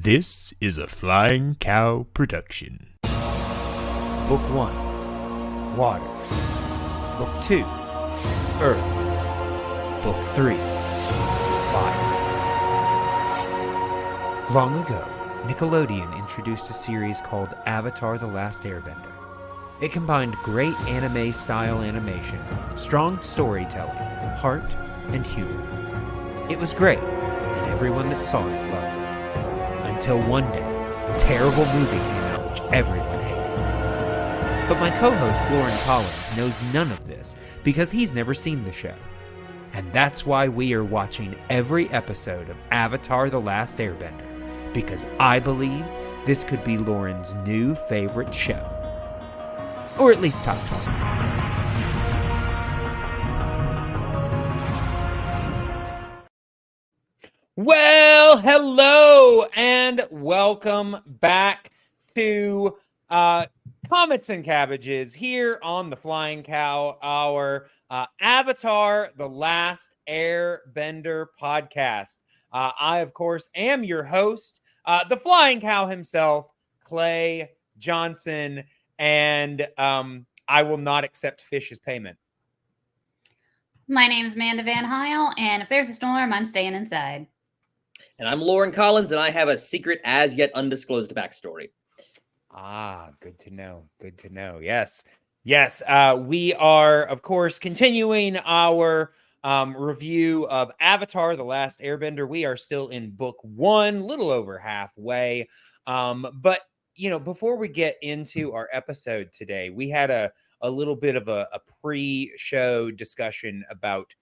This is a Flying Cow production. Book 1, Water. Book 2, Earth. Book 3, Fire. Long ago, Nickelodeon introduced a series called Avatar: The Last Airbender. It combined great anime-style animation, strong storytelling, heart, and humor. It was great, and everyone that saw it loved it. Until one day, a terrible movie came out which everyone hated. But my co-host Loren Collins knows none of this because he's never seen the show. And that's why we are watching every episode of Avatar: The Last Airbender, because I believe this could be Loren's new favorite show. Or at least top 20. Well, hello and welcome back to Comets and Cabbages here on the Flying Cow, our Avatar: The Last Airbender podcast. I, of course, am your host, the Flying Cow himself, Clay Johnson, and I will not accept fish as payment. My name is Amanda Van Heil, and if there's a storm, I'm staying inside. And I'm Loren Collins, and I have a secret, as yet undisclosed backstory. Ah, good to know. Good to know. Yes. Yes. We are, of course, continuing our review of Avatar: The Last Airbender. We are still in book 1, little over halfway. But, you know, before we get into our episode today, we had a little bit of a pre-show discussion about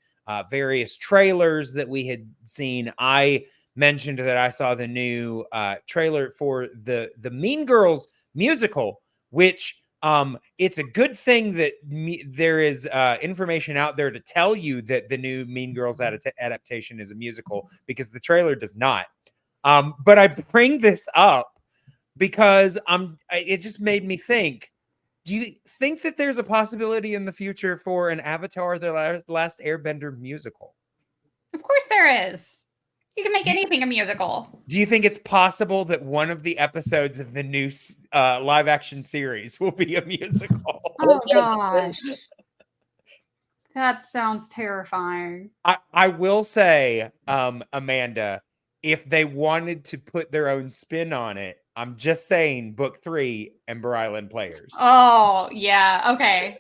various trailers that we had seen. I mentioned that I saw the new trailer for the Mean Girls musical, which it's a good thing that there is information out there to tell you that the new Mean Girls adaptation is a musical, because the trailer does not. But I bring this up because it just made me think, do you think that there's a possibility in the future for an Avatar: The Last Airbender musical? Of course there is. You can make anything a musical. Do you think it's possible that one of the episodes of the new live action series will be a musical? Oh, gosh. That sounds terrifying. I will say, Amanda, if they wanted to put their own spin on it, I'm just saying book 3, Ember Island Players. Oh, yeah. Okay.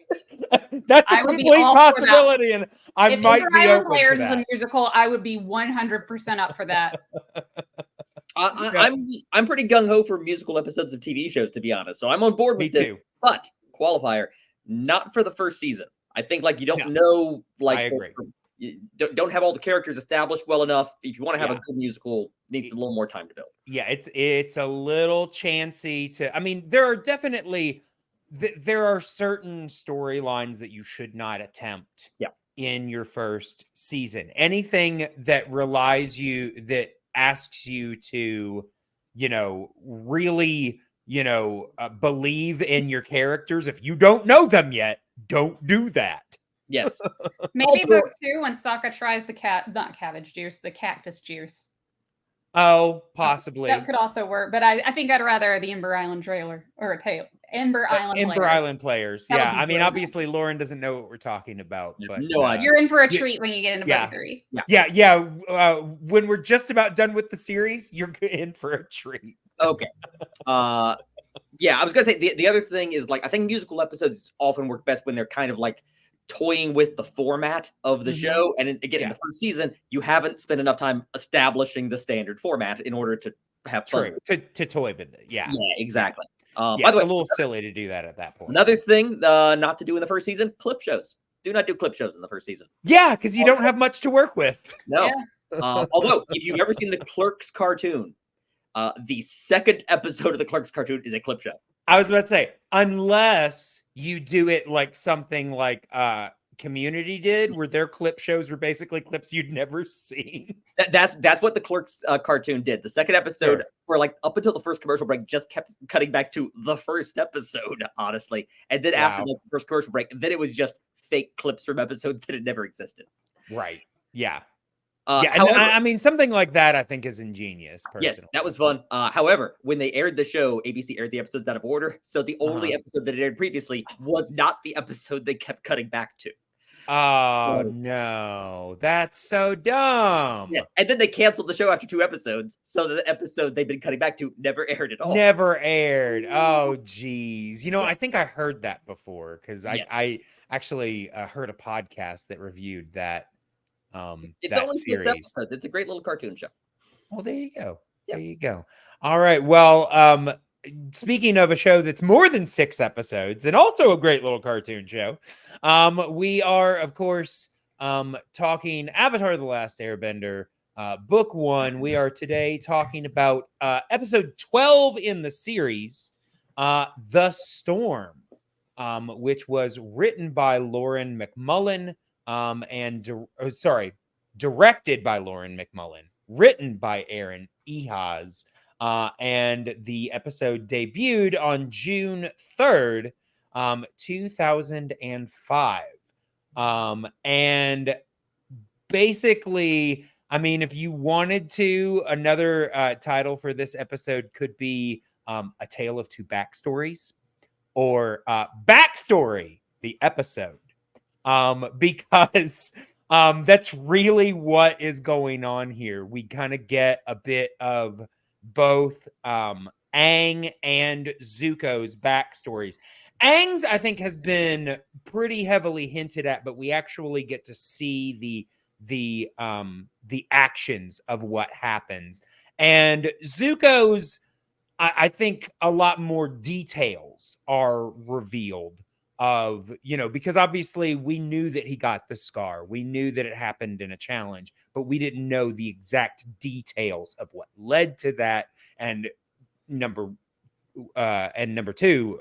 That's a complete possibility, and I might be open Players to that. is a musical, I would be 100% up for that. I'm pretty gung-ho for musical episodes of TV shows, to be honest. So I'm on board with this. But qualifier, not for the first season. I think you don't know, I agree. You don't have all the characters established well enough. If you want to have a good musical, it needs a little more time to build. Yeah, it's a little chancy to. I mean, there are definitely there are certain storylines that you should not attempt in your first season. Anything that asks you to, really, believe in your characters. If you don't know them yet, don't do that. Yes. Maybe book 2 when Sokka tries the cactus juice. Oh, possibly. That could also work, but I think I'd rather the Ember Island trailer or Ember Island Players. Yeah, I mean, obviously, Loren doesn't know what we're talking about, but you're in for a treat when you get into book 3. Yeah. When we're just about done with the series, you're in for a treat. Okay. I was gonna say the other thing is I think musical episodes often work best when they're kind of toying with the format of the show, and again, in the first season, you haven't spent enough time establishing the standard format in order to have fun. To toy with it. Yeah, exactly. By the way, it's a little silly to do that at that point. Another thing not to do in the first season: clip shows. Do not do clip shows in the first season. Yeah, because you don't have much to work with. No. Although, if you've ever seen the Clerks cartoon, the second episode of the Clerks cartoon is a clip show. I was about to say, unless you do it like something like Community did, where their clip shows were basically clips you'd never seen. That's what the Clerks cartoon did. The second episode, where up until the first commercial break, just kept cutting back to the first episode, honestly. And then after the first commercial break, then it was just fake clips from episodes that had never existed. Right. Yeah. I mean, something like that I think is ingenious. Personally. Yes, that was fun. However, when they aired the show, ABC aired the episodes out of order. So the only episode that it aired previously was not the episode they kept cutting back to. Oh, no. That's so dumb. Yes, and then they canceled the show after 2 episodes. So the episode they've been cutting back to never aired at all. Never aired. Oh, geez. You know, I think I heard that before because I actually heard a podcast that reviewed that. It's that only 6 series. episodes. It's a great little cartoon show. Well, there you go. Yeah. There you go. All right. Well, speaking of a show that's more than 6 episodes and also a great little cartoon show, we are, of course, talking Avatar: The Last Airbender, book 1. We are today talking about episode 12 in the series, The Storm, which was written by Loren McMullen. Directed by Loren McMullen, written by Aaron Ehas, and the episode debuted on June 3rd, 2005. And basically, I mean, if you wanted to, another title for this episode could be A Tale of Two Backstories, or Backstory, the episode. Because that's really what is going on here. We kind of get a bit of both Aang and Zuko's backstories. Aang's, I think, has been pretty heavily hinted at, but we actually get to see the actions of what happens. And Zuko's, I think, a lot more details are revealed. Of, you know, because obviously we knew that he got the scar. We knew that it happened in a challenge, but we didn't know the exact details of what led to that. And number 2,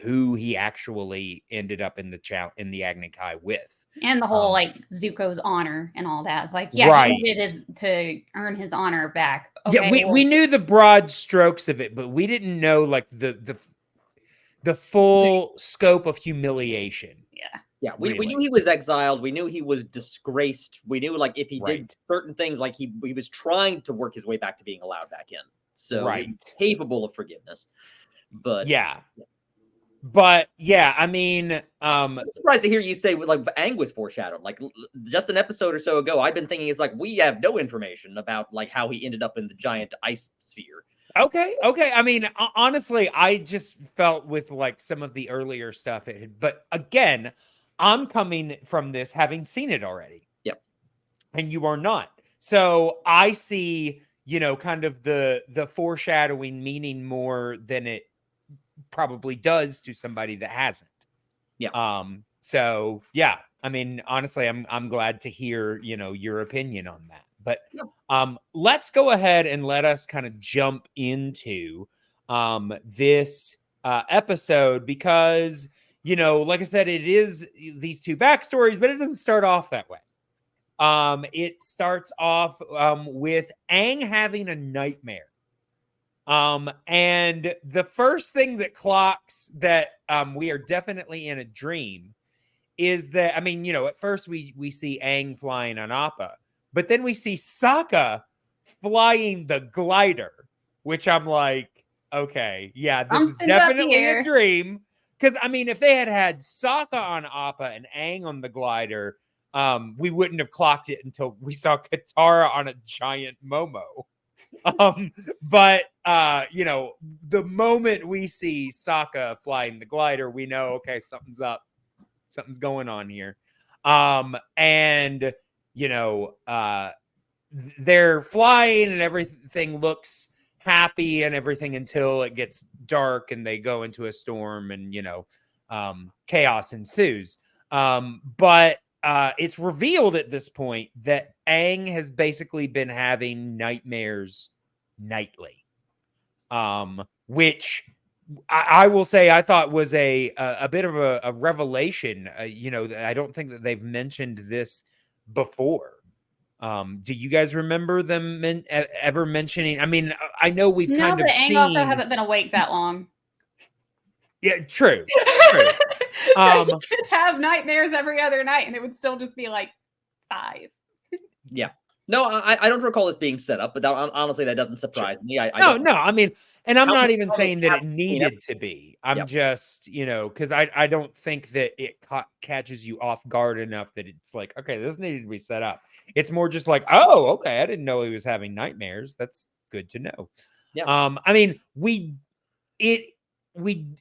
who he actually ended up in the Agni Kai with. And the whole like Zuko's honor and all that. It's like, yeah, right. he did to earn his honor back. Okay, yeah, we knew the broad strokes of it, but we didn't know like the full scope of humiliation. Yeah, we knew he was exiled. We knew he was disgraced. We knew, like, if he did certain things, like he was trying to work his way back to being allowed back in. So he's capable of forgiveness. But But yeah, I mean, I'm surprised to hear you say like Aang was foreshadowed. Like just an episode or so ago, I've been thinking it's like we have no information about like how he ended up in the giant ice sphere. Okay. I mean, honestly, I just felt with like some of the earlier stuff, but again, I'm coming from this having seen it already. Yep. And you are not. So I see, you know, kind of the foreshadowing meaning more than it probably does to somebody that hasn't. Yeah. So yeah, I mean, honestly, I'm glad to hear, you know, your opinion on that. But let's go ahead and let us kind of jump into this episode because, you know, like I said, it is these 2 backstories, but it doesn't start off that way. It starts off with Aang having a nightmare. And the first thing that clocks that we are definitely in a dream is that, I mean, you know, at first we see Aang flying on Appa. But then we see Sokka flying the glider, which I'm like, okay, yeah, this is definitely a dream. Because, I mean, if they had Sokka on Appa and Aang on the glider, we wouldn't have clocked it until we saw Katara on a giant Momo. But, you know, the moment we see Sokka flying the glider, we know, okay, something's up. Something's going on here. And... you know, they're flying and everything looks happy and everything until it gets dark and they go into a storm and, you know, chaos ensues. But it's revealed at this point that Aang has basically been having nightmares nightly, which I will say I thought was a bit of a revelation. You know, I don't think that they've mentioned this before. Do you guys remember them ever mentioning? I mean, I know we've kind of seen. Aang also hasn't been awake that long. Yeah, true. So he could have nightmares every other night, and it would still just be like 5. Yeah. No, I don't recall this being set up, but honestly, that doesn't surprise me. No. I mean, and I'm not even How many saying that it casts have we seen needed to be. I'm Yep. just, because I don't think that it catches you off guard enough that it's like, okay, this needed to be set up. It's more just like, oh, okay, I didn't know he was having nightmares. That's good to know. Yeah. I mean, we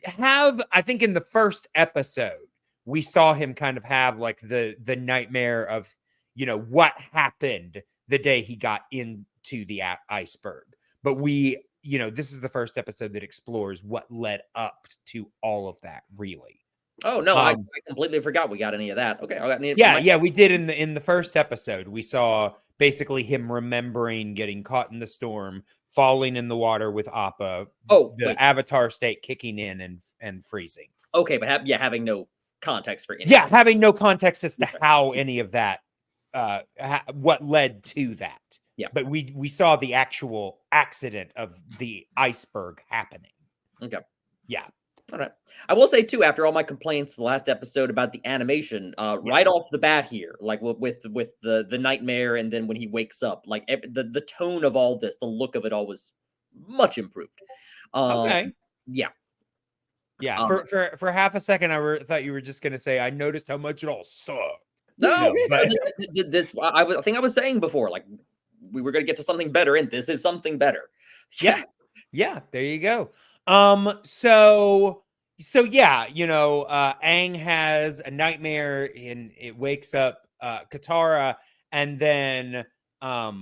have, I think in the first episode, we saw him kind of have like the nightmare of, what happened the day he got into the iceberg. But this is the first episode that explores what led up to all of that, really. Oh no, I completely forgot we got any of that. Okay, we did in the first episode. We saw basically him remembering getting caught in the storm, falling in the water with Appa. Avatar state kicking in and freezing. Okay, but having no context for anything. Yeah, having no context as to how any of that, what led to that. Yeah, but we saw the actual accident of the iceberg happening. Okay. Yeah. All right. I will say too, after all my complaints the last episode about the animation, right off the bat here, like with the nightmare, and then when he wakes up, like the tone of all this, the look of it all was much improved. Okay. Yeah. Yeah. For half a second, I thought you were just gonna say, I noticed how much it all sucked. No, but I think I was saying before, like we were gonna get to something better, and this is something better. Yeah. Yeah. There you go. So yeah, Aang has a nightmare and it wakes up Katara, and then a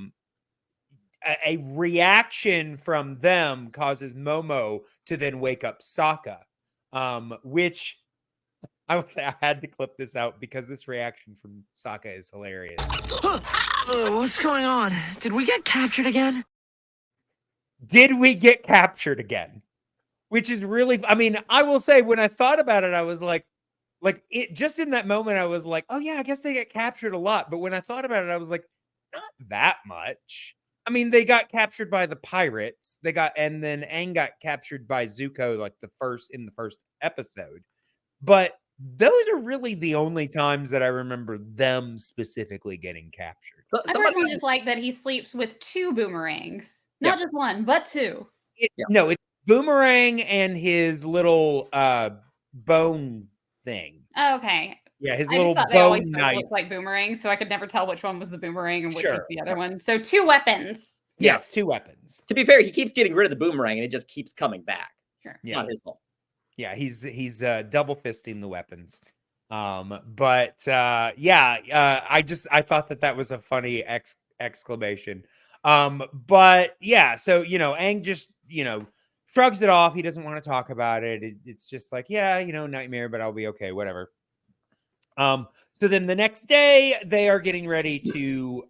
reaction from them causes Momo to then wake up Sokka, which I would say I had to clip this out because this reaction from Sokka is hilarious. What's going on? Did we get captured again? Did we get captured again? Which is really, I mean, I will say when I thought about it, I was like it just in that moment, I was like, oh yeah, I guess they get captured a lot. But when I thought about it, I was like, not that much. I mean, they got captured by the pirates. And then Aang got captured by Zuko, like in the first episode. But those are really the only times that I remember them specifically getting captured. I personally just like that he sleeps with 2 boomerangs. Not just one, but 2. No, it's Boomerang and his little bone thing. Oh, okay. Yeah, his I little just thought they always bone knife. looked like boomerangs, so I could never tell which one was the boomerang and which was Sure. the other one. So 2 weapons. Yes, 2 weapons. To be fair, he keeps getting rid of the boomerang, and it just keeps coming back. Sure. It's not his fault. Yeah, he's double fisting the weapons. I thought that was a funny exclamation. But yeah, so Aang just shrugs it off. He doesn't want to talk about it. It's just like, yeah, nightmare, but I'll be okay, whatever. So then the next day they are getting ready to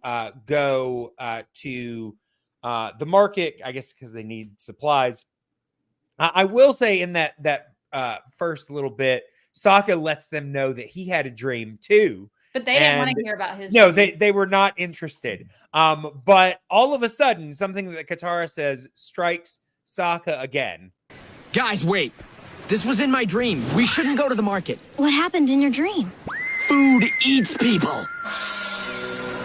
go to the market, I guess, because they need supplies. I will say in that first little bit, Sokka lets them know that he had a dream too. But they didn't want to hear about his No, dream. they were not interested. But all of a sudden, something that Katara says strikes Sokka again. Guys, wait. This was in my dream. We shouldn't go to the market. What happened in your dream? Food eats people.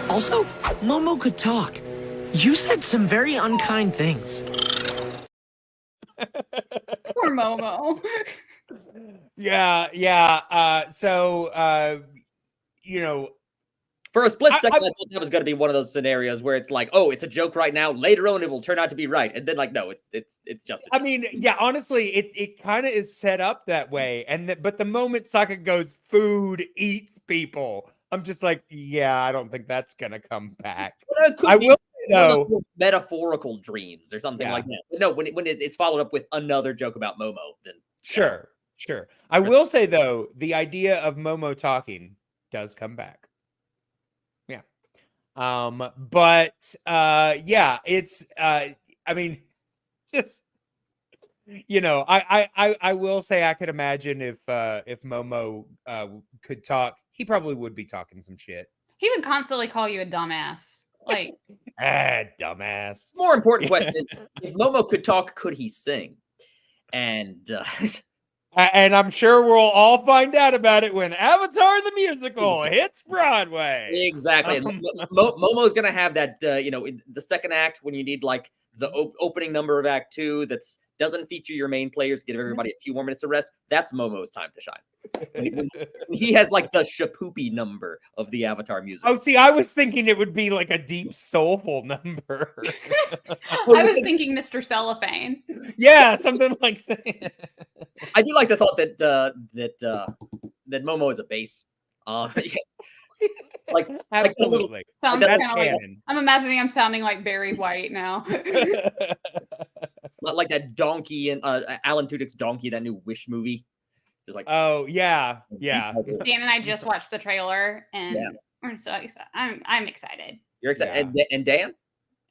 Also, Momo could talk. You said some very unkind things. Poor Momo. Yeah. For a split second, I thought that was going to be one of those scenarios where it's like, oh, it's a joke right now. Later on, it will turn out to be right, and then like, no, it's just. I mean, yeah. Honestly, it kind of is set up that way, but the moment Sokka goes, "Food eats people," I'm just like, yeah, I don't think that's gonna come back. I will say though, metaphorical dreams or something like that. But no, when it's followed up with another joke about Momo, then sure. I will say though, the idea of Momo talking does come back. It's I mean, just I will say I could imagine if Momo could talk, he probably would be talking some shit. He would constantly call you a dumbass. Like dumbass. More important question is, if Momo could talk, could he sing? And And I'm sure we'll all find out about it when Avatar the musical hits Broadway. Exactly. And Momo's gonna have that, in the second act when you need like the opening number of Act 2 that's doesn't feature your main players, give everybody a few more minutes to rest. That's Momo's time to shine. When he has like the shapoopy number of the Avatar music. Oh, see, I was thinking it would be like a deep, soulful number. I was thinking Mr. Cellophane. Yeah, something like that. I do like the thought that that Momo is a bass. Like Absolutely. Sounds That's kinda like, canon. I'm imagining I'm sounding like Barry White now. like that donkey and Alan Tudyk's donkey, that new Wish movie. Just like Oh, yeah. Yeah. Dan and I just watched the trailer, and Yeah. we're so excited. I'm excited. You're excited. And Dan?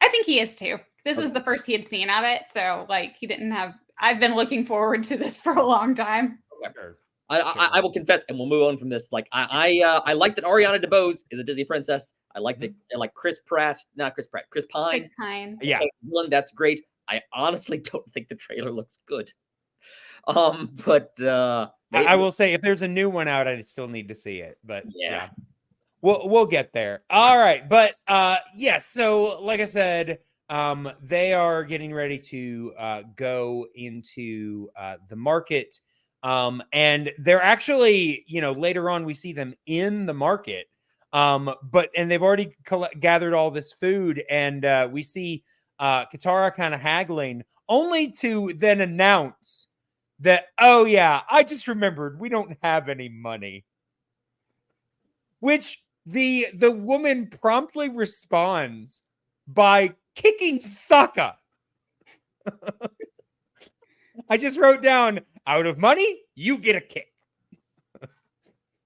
I think he is too. This was the first he had seen of it, so like he didn't have. I've been looking forward to this for a long time. Sure. I will confess, and we'll move on from this. Like I like that Ariana DeBose is a Disney princess. I like that. I like Chris Pine. Chris Pine. Yeah. That's great. I honestly don't think the trailer looks good. But I will say if there's a new one out, I still need to see it. But Yeah. we'll get there. All right, but yes. So like I said, they are getting ready to go into the market, and they're actually, later on we see them in the market, and they've already gathered all this food, and we see Katara kind of haggling, only to then announce that, oh yeah, I just remembered we don't have any money. Which the woman promptly responds by kicking Sokka. I just wrote down, out of money, you get a kick.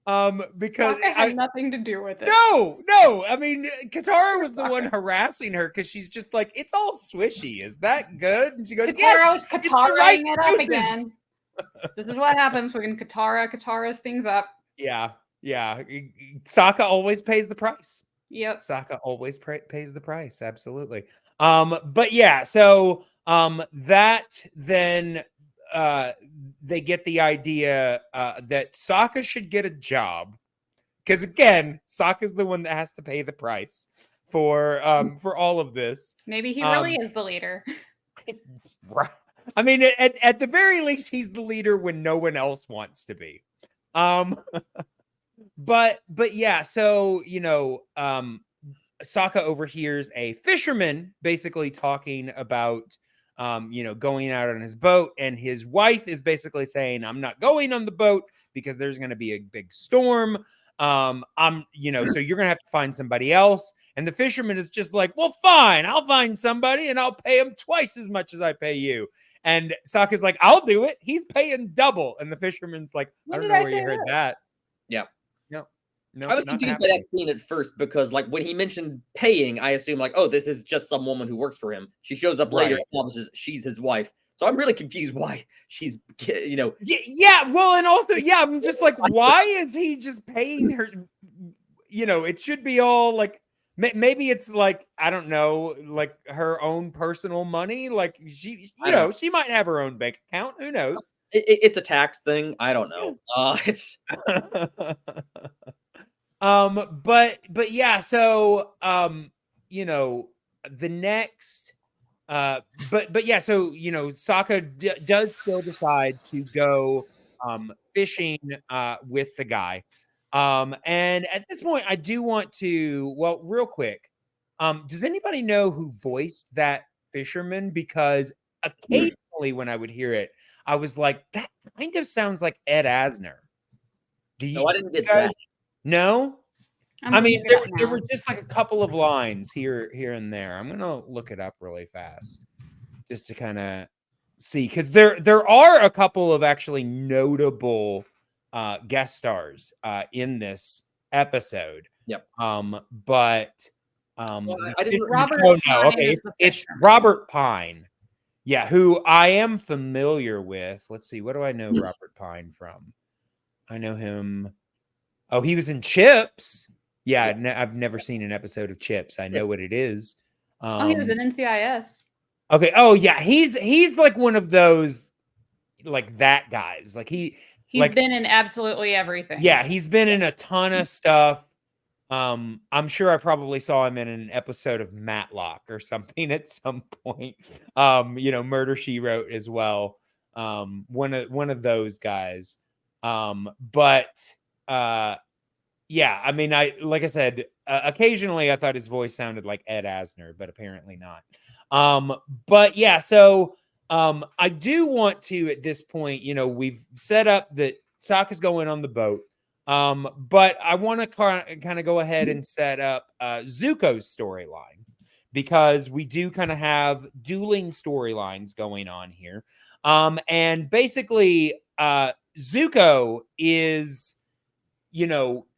Because Sokka had nothing to do with it. No. I mean, Katara was the one harassing her because she's just like, it's all swishy. Is that good? And she goes, Katara was it's the Kataraing right it up juices." again. This is what happens when Katara's things up. Yeah. Sokka always pays the price. Yep. Sokka always pays the price. Absolutely. But yeah, so that then they get the idea that Sokka should get a job, because again, Sokka's the one that has to pay the price for all of this. Maybe he really is the leader. Right. I mean, at the very least, he's the leader when no one else wants to be. But yeah, so Sokka overhears a fisherman basically talking about going out on his boat, and his wife is basically saying, I'm not going on the boat because there's going to be a big storm. So you're going to have to find somebody else. And the fisherman is just like, well, fine, I'll find somebody and I'll pay him twice as much as I pay you. And Sokka's like, I'll do it. He's paying double. And the fisherman's like, I don't know where you heard that. Yeah. No, I was confused by that scene at first because, like, when he mentioned paying, I assumed, like, oh, this is just some woman who works for him. She shows up later, establishes she's his wife. So I'm really confused why she's, Yeah. Well, and also, I'm just like, why is he just paying her? It should be all like, maybe it's like, I don't know, like her own personal money. Like she might have her own bank account. Who knows? It's a tax thing. I don't know. It's. But yeah, so the next but yeah, so Sokka does still decide to go fishing with the guy. And at this point I do want to, well, real quick, does anybody know who voiced that fisherman? Because occasionally when I would hear it, I was like, that kind of sounds like Ed Asner. No, I didn't get that. No, I mean there were just like a couple of lines here and there. I'm gonna look it up really fast just to kind of see, because there are a couple of actually notable guest stars in this episode. Yep. But I didn't. Robert. Okay, it's Robert Pine. Yeah, who I am familiar with. Let's see, what do I know Robert Pine from? I know him. Oh, he was in Chips. Yeah, I've never seen an episode of Chips. I know what it is. He was in NCIS. Okay. Oh, yeah. He's like one of those, like that guys. Like He's like been in absolutely everything. yeah, he's been in a ton of stuff. I'm sure I probably saw him in an episode of Matlock or something at some point. Murder She Wrote as well. One of those guys. Yeah, I mean, like I said, occasionally I thought his voice sounded like Ed Asner, but apparently not. But yeah, so I do want to at this point, we've set up that Sokka's going on the boat. But I want to kind of go ahead and set up Zuko's storyline because we do kind of have dueling storylines going on here. And basically, Zuko is,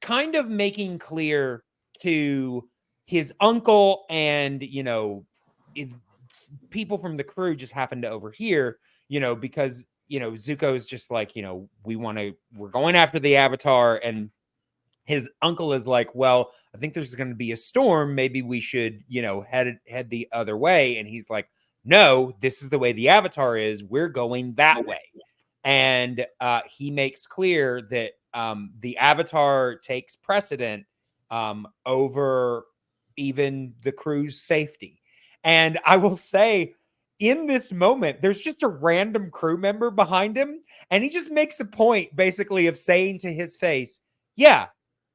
kind of making clear to his uncle and, people from the crew just happen to overhear, because, Zuko is just like, we're going after the Avatar. And his uncle is like, well, I think there's going to be a storm. Maybe we should, head the other way. And he's like, no, this is the way the Avatar is. We're going that way. And he makes clear that the Avatar takes precedent over even the crew's safety. And I will say, in this moment, there's just a random crew member behind him, and he just makes a point, basically, of saying to his face, yeah,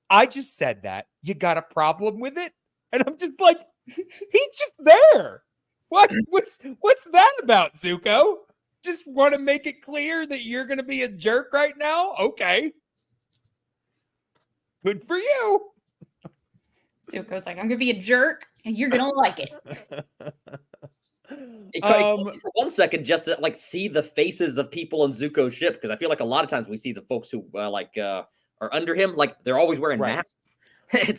I just said that. You got a problem with it? And I'm just like, he's just there. What's that about, Zuko? Just want to make it clear that you're going to be a jerk right now? Okay. Good for you. Zuko's like, I'm going to be a jerk, and you're going to like it. It for 1 second just to see the faces of people on Zuko's ship, because I feel like a lot of times we see the folks who are under him, they're always wearing masks.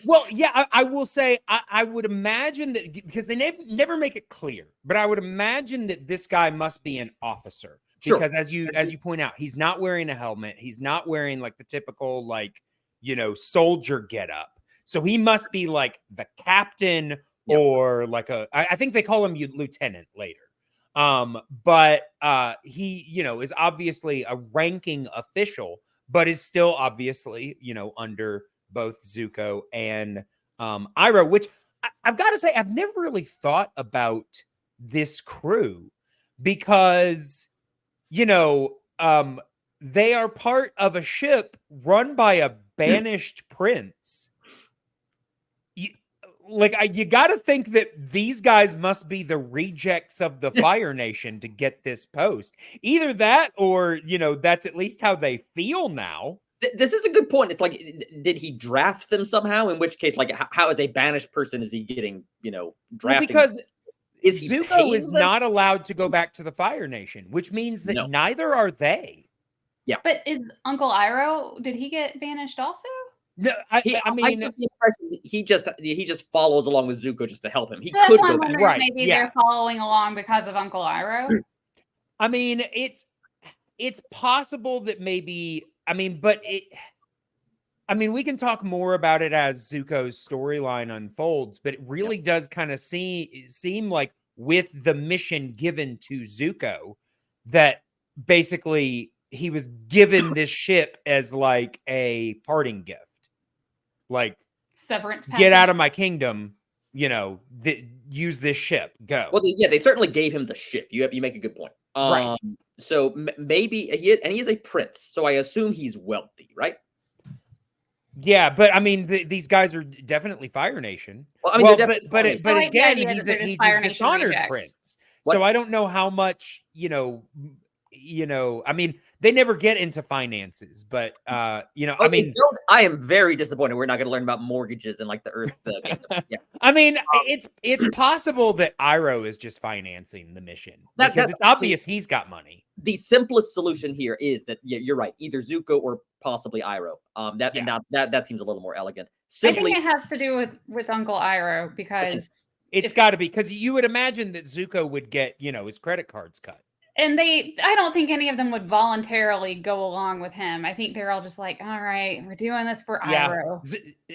Well, yeah, I will say I would imagine that because they never make it clear, but I would imagine that this guy must be an officer because as you point out, he's not wearing a helmet, he's not wearing the typical soldier getup, so he must be the captain. Yep. Or I think they call him lieutenant later. But he, is obviously a ranking official, but is still obviously, under both Zuko and Iroh, which I've got to say, I've never really thought about this crew because, they are part of a ship run by a banished prince. You got to think that these guys must be the rejects of the Fire Nation to get this post. Either that or, that's at least how they feel now. This is a good point. It's did he draft them somehow? In which case, how as a banished person is he getting, drafted? Well, because Zuko is not allowed to go back to the Fire Nation, which means that neither are they. Yeah. But is Uncle Iroh, did he get banished also? No, I mean, I get the impression he just follows along with Zuko just to help him. He so could go back. Right, maybe they're following along because of Uncle Iroh. I mean, it's possible that maybe. I mean, but we can talk more about it as Zuko's storyline unfolds. But it really does kind of seem like with the mission given to Zuko that basically he was given this ship as a parting gift. Severance package. Get out of my kingdom, use this ship, go. Well, they certainly gave him the ship. You make a good point. Right. So maybe he is a prince, so I assume he's wealthy, right? Yeah, but I mean, these guys are definitely Fire Nation. Well, I mean, but again, he's a dishonored prince. So I don't know how much, I mean, they never get into finances, but I mean, I am very disappointed. We're not going to learn about mortgages and the Earth. Yeah, I mean, it's possible that Iroh is just financing the mission because it's obvious he's got money. The simplest solution here is that you're right, either Zuko or possibly Iroh. That seems a little more elegant. I think it has to do with Uncle Iroh because it's got to be because you would imagine that Zuko would get his credit cards cut. And I don't think any of them would voluntarily go along with him. I think they're all just like, all right, we're doing this for Iroh.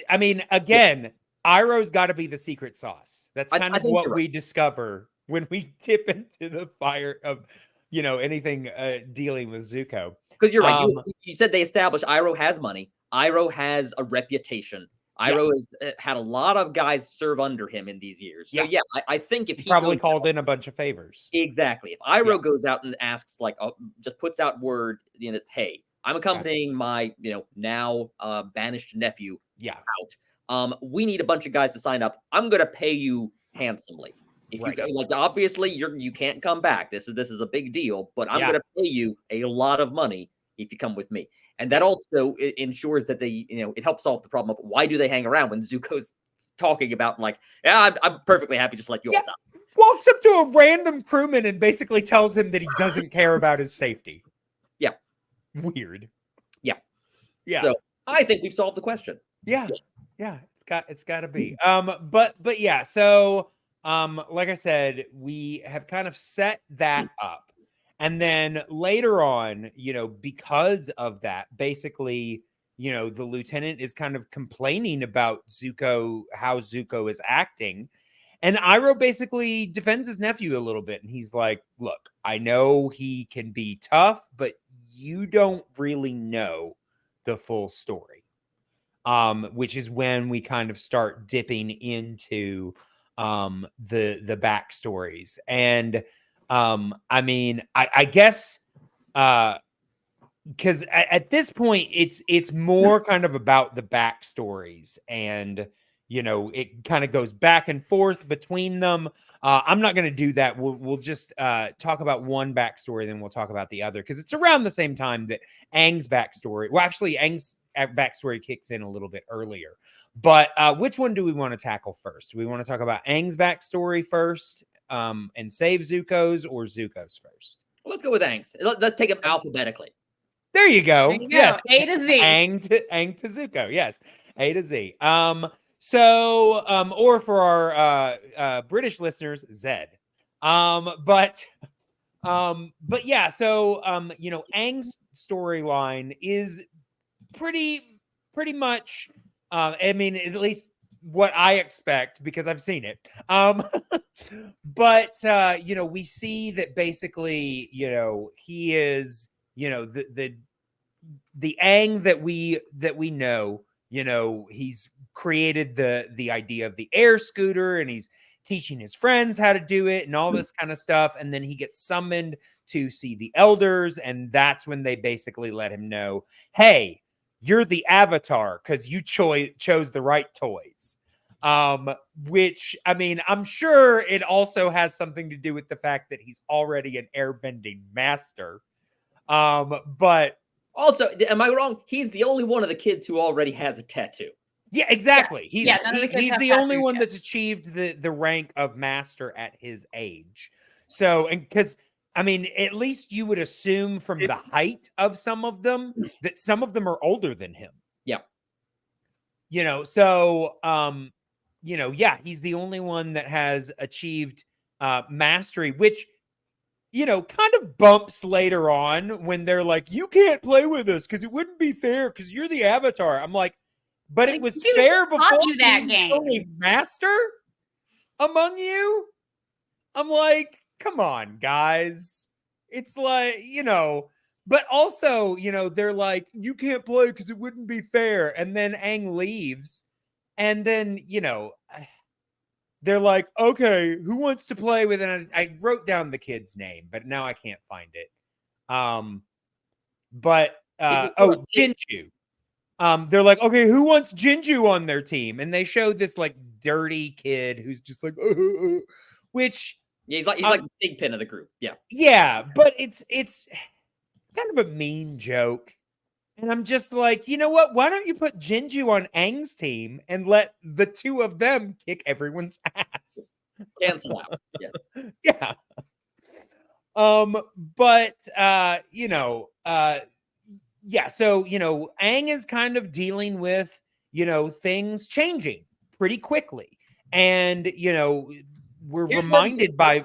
I mean, again, Iroh's got to be the secret sauce. That's kind of what we discover when we tip into the fire of, anything dealing with Zuko. Because you're right. You said they established Iroh has money. Iroh has a reputation. Iroh has had a lot of guys serve under him in these years. So I think if he probably called in a bunch of favors. Exactly. If Iroh goes out and asks, like, just puts out word, it's, hey, I'm accompanying my, now banished nephew out. We need a bunch of guys to sign up. I'm going to pay you handsomely. If you go, like, obviously you can't come back. This is a big deal, but I'm going to pay you a lot of money if you come with me. And that also ensures that they, it helps solve the problem of why do they hang around when Zuko's talking about, like, I'm perfectly happy just let you all die. Walks up to a random crewman and basically tells him that he doesn't care about his safety. Yeah. Weird. Yeah. Yeah. So I think we've solved the question. Yeah. It's got to be. But yeah. So, like I said, we have kind of set that up. And then later on, because of that, basically, the lieutenant is kind of complaining about Zuko, how Zuko is acting. And Iroh basically defends his nephew a little bit. And he's like, look, I know he can be tough, but you don't really know the full story. Which is when we kind of start dipping into the backstories. And I mean, I guess because at this point it's more kind of about the backstories, and it kind of goes back and forth between them. I'm not going to do that. We'll just talk about one backstory, then we'll talk about the other, because it's around the same time that Aang's backstory. Well, actually, Aang's backstory kicks in a little bit earlier. But which one do we want to tackle first? Do we want to talk about Aang's backstory first, and save Zuko's, or Zuko's first? Well, let's go with Aang's. Let's take them alphabetically. There you go. There you go. Yes, A to Z. Aang to Zuko. Yes, A to Z. So, or for our British listeners, Z. But yeah. So, Aang's storyline is pretty much. I mean, at least what I expect, because I've seen it. But we see that basically, he is, the Aang that we know, he's created the idea of the air scooter, and he's teaching his friends how to do it and all this kind of stuff. And then he gets summoned to see the elders, and that's when they basically let him know, hey, you're the Avatar because you chose the right toys. Which, I mean, I'm sure it also has something to do with the fact that he's already an airbending master. But also, am I wrong? He's the only one of the kids who already has a tattoo. Yeah, exactly. Yeah. He's the only one that's achieved the rank of master at his age. So, and because, I mean, at least you would assume from the height of some of them that some of them are older than him. Yeah. So, yeah, he's the only one that has achieved mastery, which, kind of bumps later on when they're like, you can't play with us because it wouldn't be fair because you're the Avatar. I'm like, but it was fair before you that game. Only master among you. I'm like, come on, guys. It's like, but also, they're like, you can't play because it wouldn't be fair. And then Aang leaves. And then, they're like, okay, who wants to play with it? And I wrote down the kid's name, but now I can't find it. Jinju. They're like, okay, who wants Jinju on their team? And they show this like dirty kid who's just like, which he's like the big pin of the group. Yeah. Yeah, but it's kind of a mean joke. And I'm just like, you know what? Why don't you put Jinju on Aang's team and let the two of them kick everyone's ass? Cancel out. Yes. Yeah. Yeah. So, Aang is kind of dealing with, things changing pretty quickly. And, we're reminded by...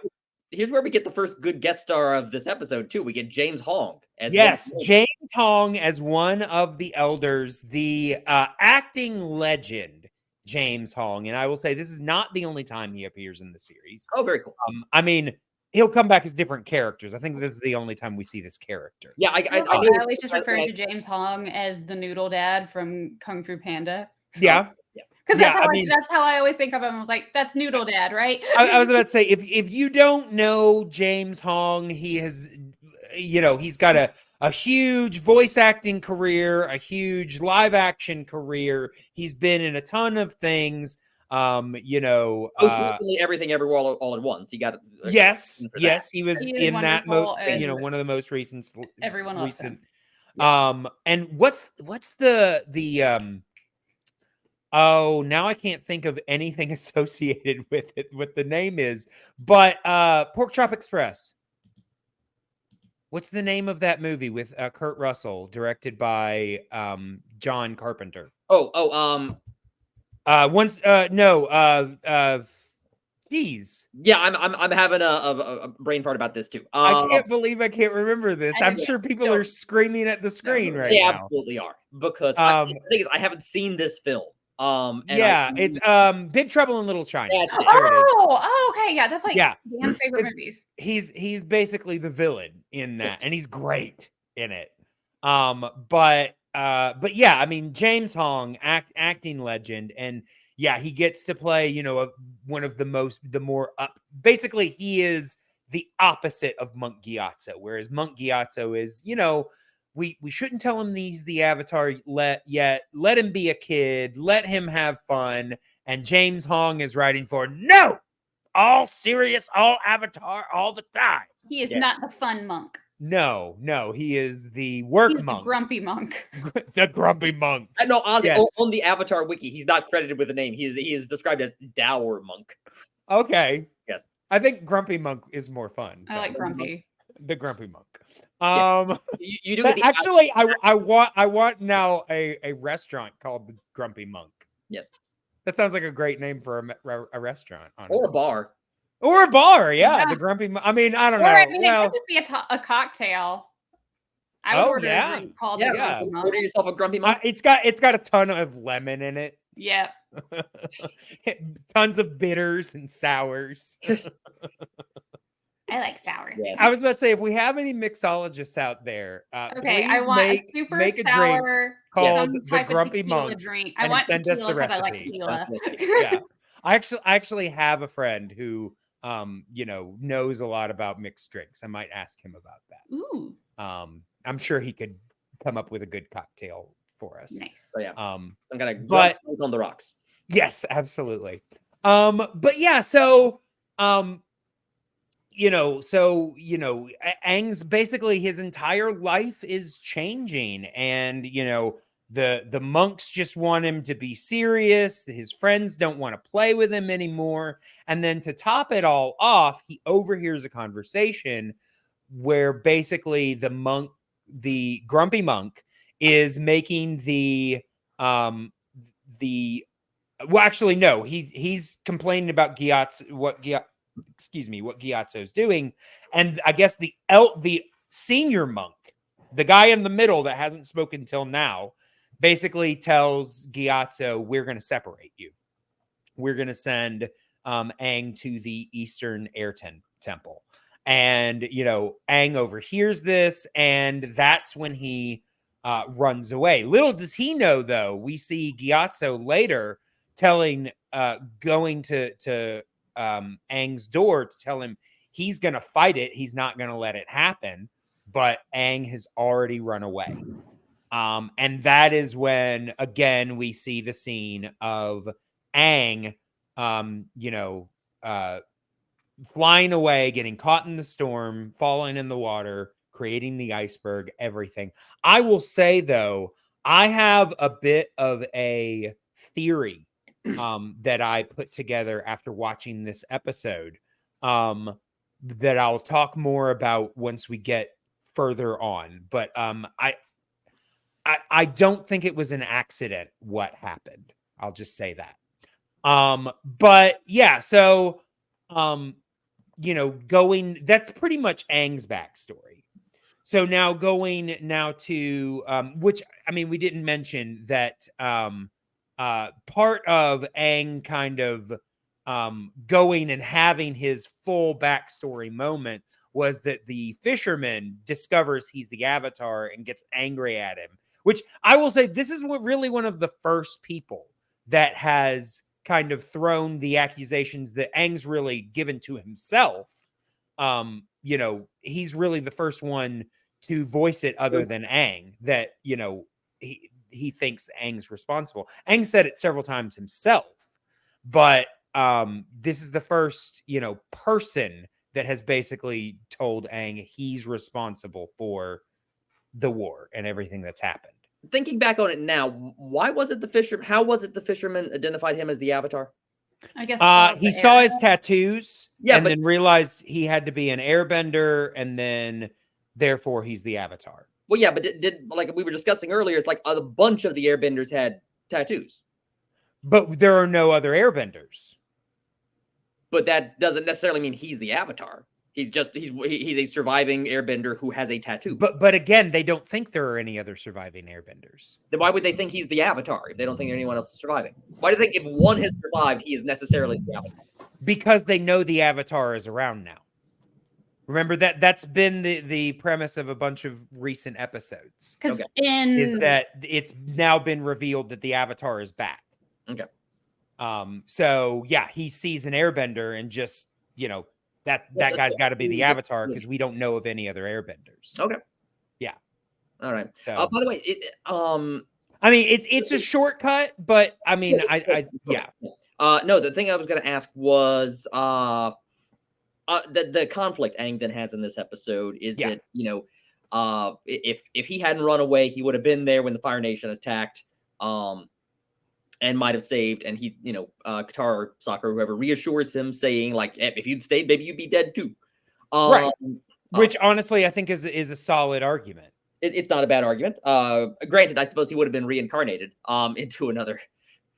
Here's where we get the first good guest star of this episode, too. We get James Hong. James Hong as one of the elders, the acting legend, James Hong. And I will say this is not the only time he appears in the series. Oh, very cool. I mean, he'll come back as different characters. I think this is the only time we see this character. Yeah, I I knew this- always just referred to James Hong as the Noodle Dad from Kung Fu Panda. Yeah. Because Yeah, that's how I always think of him. I was like, that's Noodle Dad, right? I was about to say, if you don't know James Hong, he has, he's got a huge voice acting career, a huge live action career. He's been in a ton of things. Most recently, Everything Everywhere All at Once. He got yes, he was He is in that wonderful, and one of the most recent. everyone loves him. And what's the oh, now I can't think of anything associated with it, what the name is, but Pork Chop Express. What's the name of that movie with Kurt Russell, directed by John Carpenter? Geez. Yeah, I'm having a brain fart about this too. I can't believe I can't remember this. I'm sure people are screaming at the screen right they now. absolutely are, because the thing is, I haven't seen this film. It's Big Trouble in Little China. That's it. Okay, yeah, that's like Dan's favorite movies. He's basically the villain in that, and he's great in it. But yeah, I mean, James Hong, acting legend, and yeah, he gets to play, one of the more basically he is the opposite of Monk Gyatso, whereas Monk Gyatso is, we shouldn't tell him he's the Avatar let him be a kid, let him have fun. And James Hong is writing for no, all serious, all Avatar, all the time. He is not the fun monk. No, he is the work monk. The grumpy monk. The grumpy monk. No, honestly, on the Avatar wiki, he's not credited with a name. He is described as dour monk. Okay. Yes. I think grumpy monk is more fun. I like grumpy. The grumpy monk. You do get actually, I want now a restaurant called the Grumpy Monk. Yes. That sounds like a great name for a restaurant, honestly. Or a bar. Or a bar, yeah. The Grumpy Monk. I mean, I don't know. I mean, it could just be a cocktail. I would order a drink called the Grumpy Monk. Order yourself a Grumpy Monk. It's got a ton of lemon in it. Yeah. Tons of bitters and sours. I like sour. Yes. I was about to say, if we have any mixologists out there, okay, I want a super sour called the Grumpy Monk. Drink. I want send us the recipe. I like tequila. Yeah, I actually have a friend who knows a lot about mixed drinks. I might ask him about that. Ooh. I'm sure he could come up with a good cocktail for us. Nice. So yeah. I'm gonna on the rocks. Yes, absolutely. But yeah, so Aang's basically his entire life is changing, and the monks just want him to be serious. His friends don't want to play with him anymore. And then to top it all off, he overhears a conversation where basically the grumpy monk is making he's complaining about what Gyatso's doing. And I guess the senior monk, the guy in the middle that hasn't spoken till now, basically tells Gyatso, we're going to separate you. We're going to send Aang to the Eastern Air Temple. And, Aang overhears this, and that's when he runs away. Little does he know, though, we see Gyatso later going to Aang's door to tell him he's going to fight it. He's not going to let it happen. But Aang has already run away. And that is when, again, we see the scene of Aang, flying away, getting caught in the storm, falling in the water, creating the iceberg, everything. I will say, though, I have a bit of a theory that I put together after watching this episode that I'll talk more about once we get further on. But I don't think it was an accident what happened. I'll just say that. But yeah, so that's pretty much Aang's backstory. So now going to which, I mean, we didn't mention that part of Aang kind of going and having his full backstory moment was that the fisherman discovers he's the Avatar and gets angry at him, which I will say, this is really one of the first people that has kind of thrown the accusations that Aang's really given to himself. He's really the first one to voice it other than Aang, that, he thinks Aang's responsible. Aang said it several times himself, but this is the first, person that has basically told Aang he's responsible for the war and everything that's happened. Thinking back on it now, why was it the fisherman? How was it the fisherman identified him as the Avatar? I guess he saw his tattoos, Yeah, then realized he had to be an airbender, and then therefore he's the Avatar. Well, yeah, but did like we were discussing earlier, it's like a bunch of the airbenders had tattoos. But there are no other airbenders. But that doesn't necessarily mean he's the Avatar. He's a surviving airbender who has a tattoo. But again, they don't think there are any other surviving airbenders. Then why would they think he's the Avatar if they don't think anyone else is surviving? Why do they think if one has survived, he is necessarily the Avatar? Because they know the Avatar is around now. Remember that's been the premise of a bunch of recent episodes. Because is that it's now been revealed that the Avatar is back. Okay. So yeah, he sees an airbender and just, that guy's got to be the Avatar because we don't know of any other airbenders. Okay. Yeah. All right. So by the way, I mean, it's a shortcut, but I mean, yeah. No, the thing I was going to ask was the conflict Aang then has in this episode is that, if he hadn't run away, he would have been there when the Fire Nation attacked, and might have saved. And he, Katara or Sokka, whoever, reassures him, saying like, if you'd stayed, maybe you'd be dead too. Right. Which honestly, I think is a solid argument. It's not a bad argument. Granted, I suppose he would have been reincarnated into another.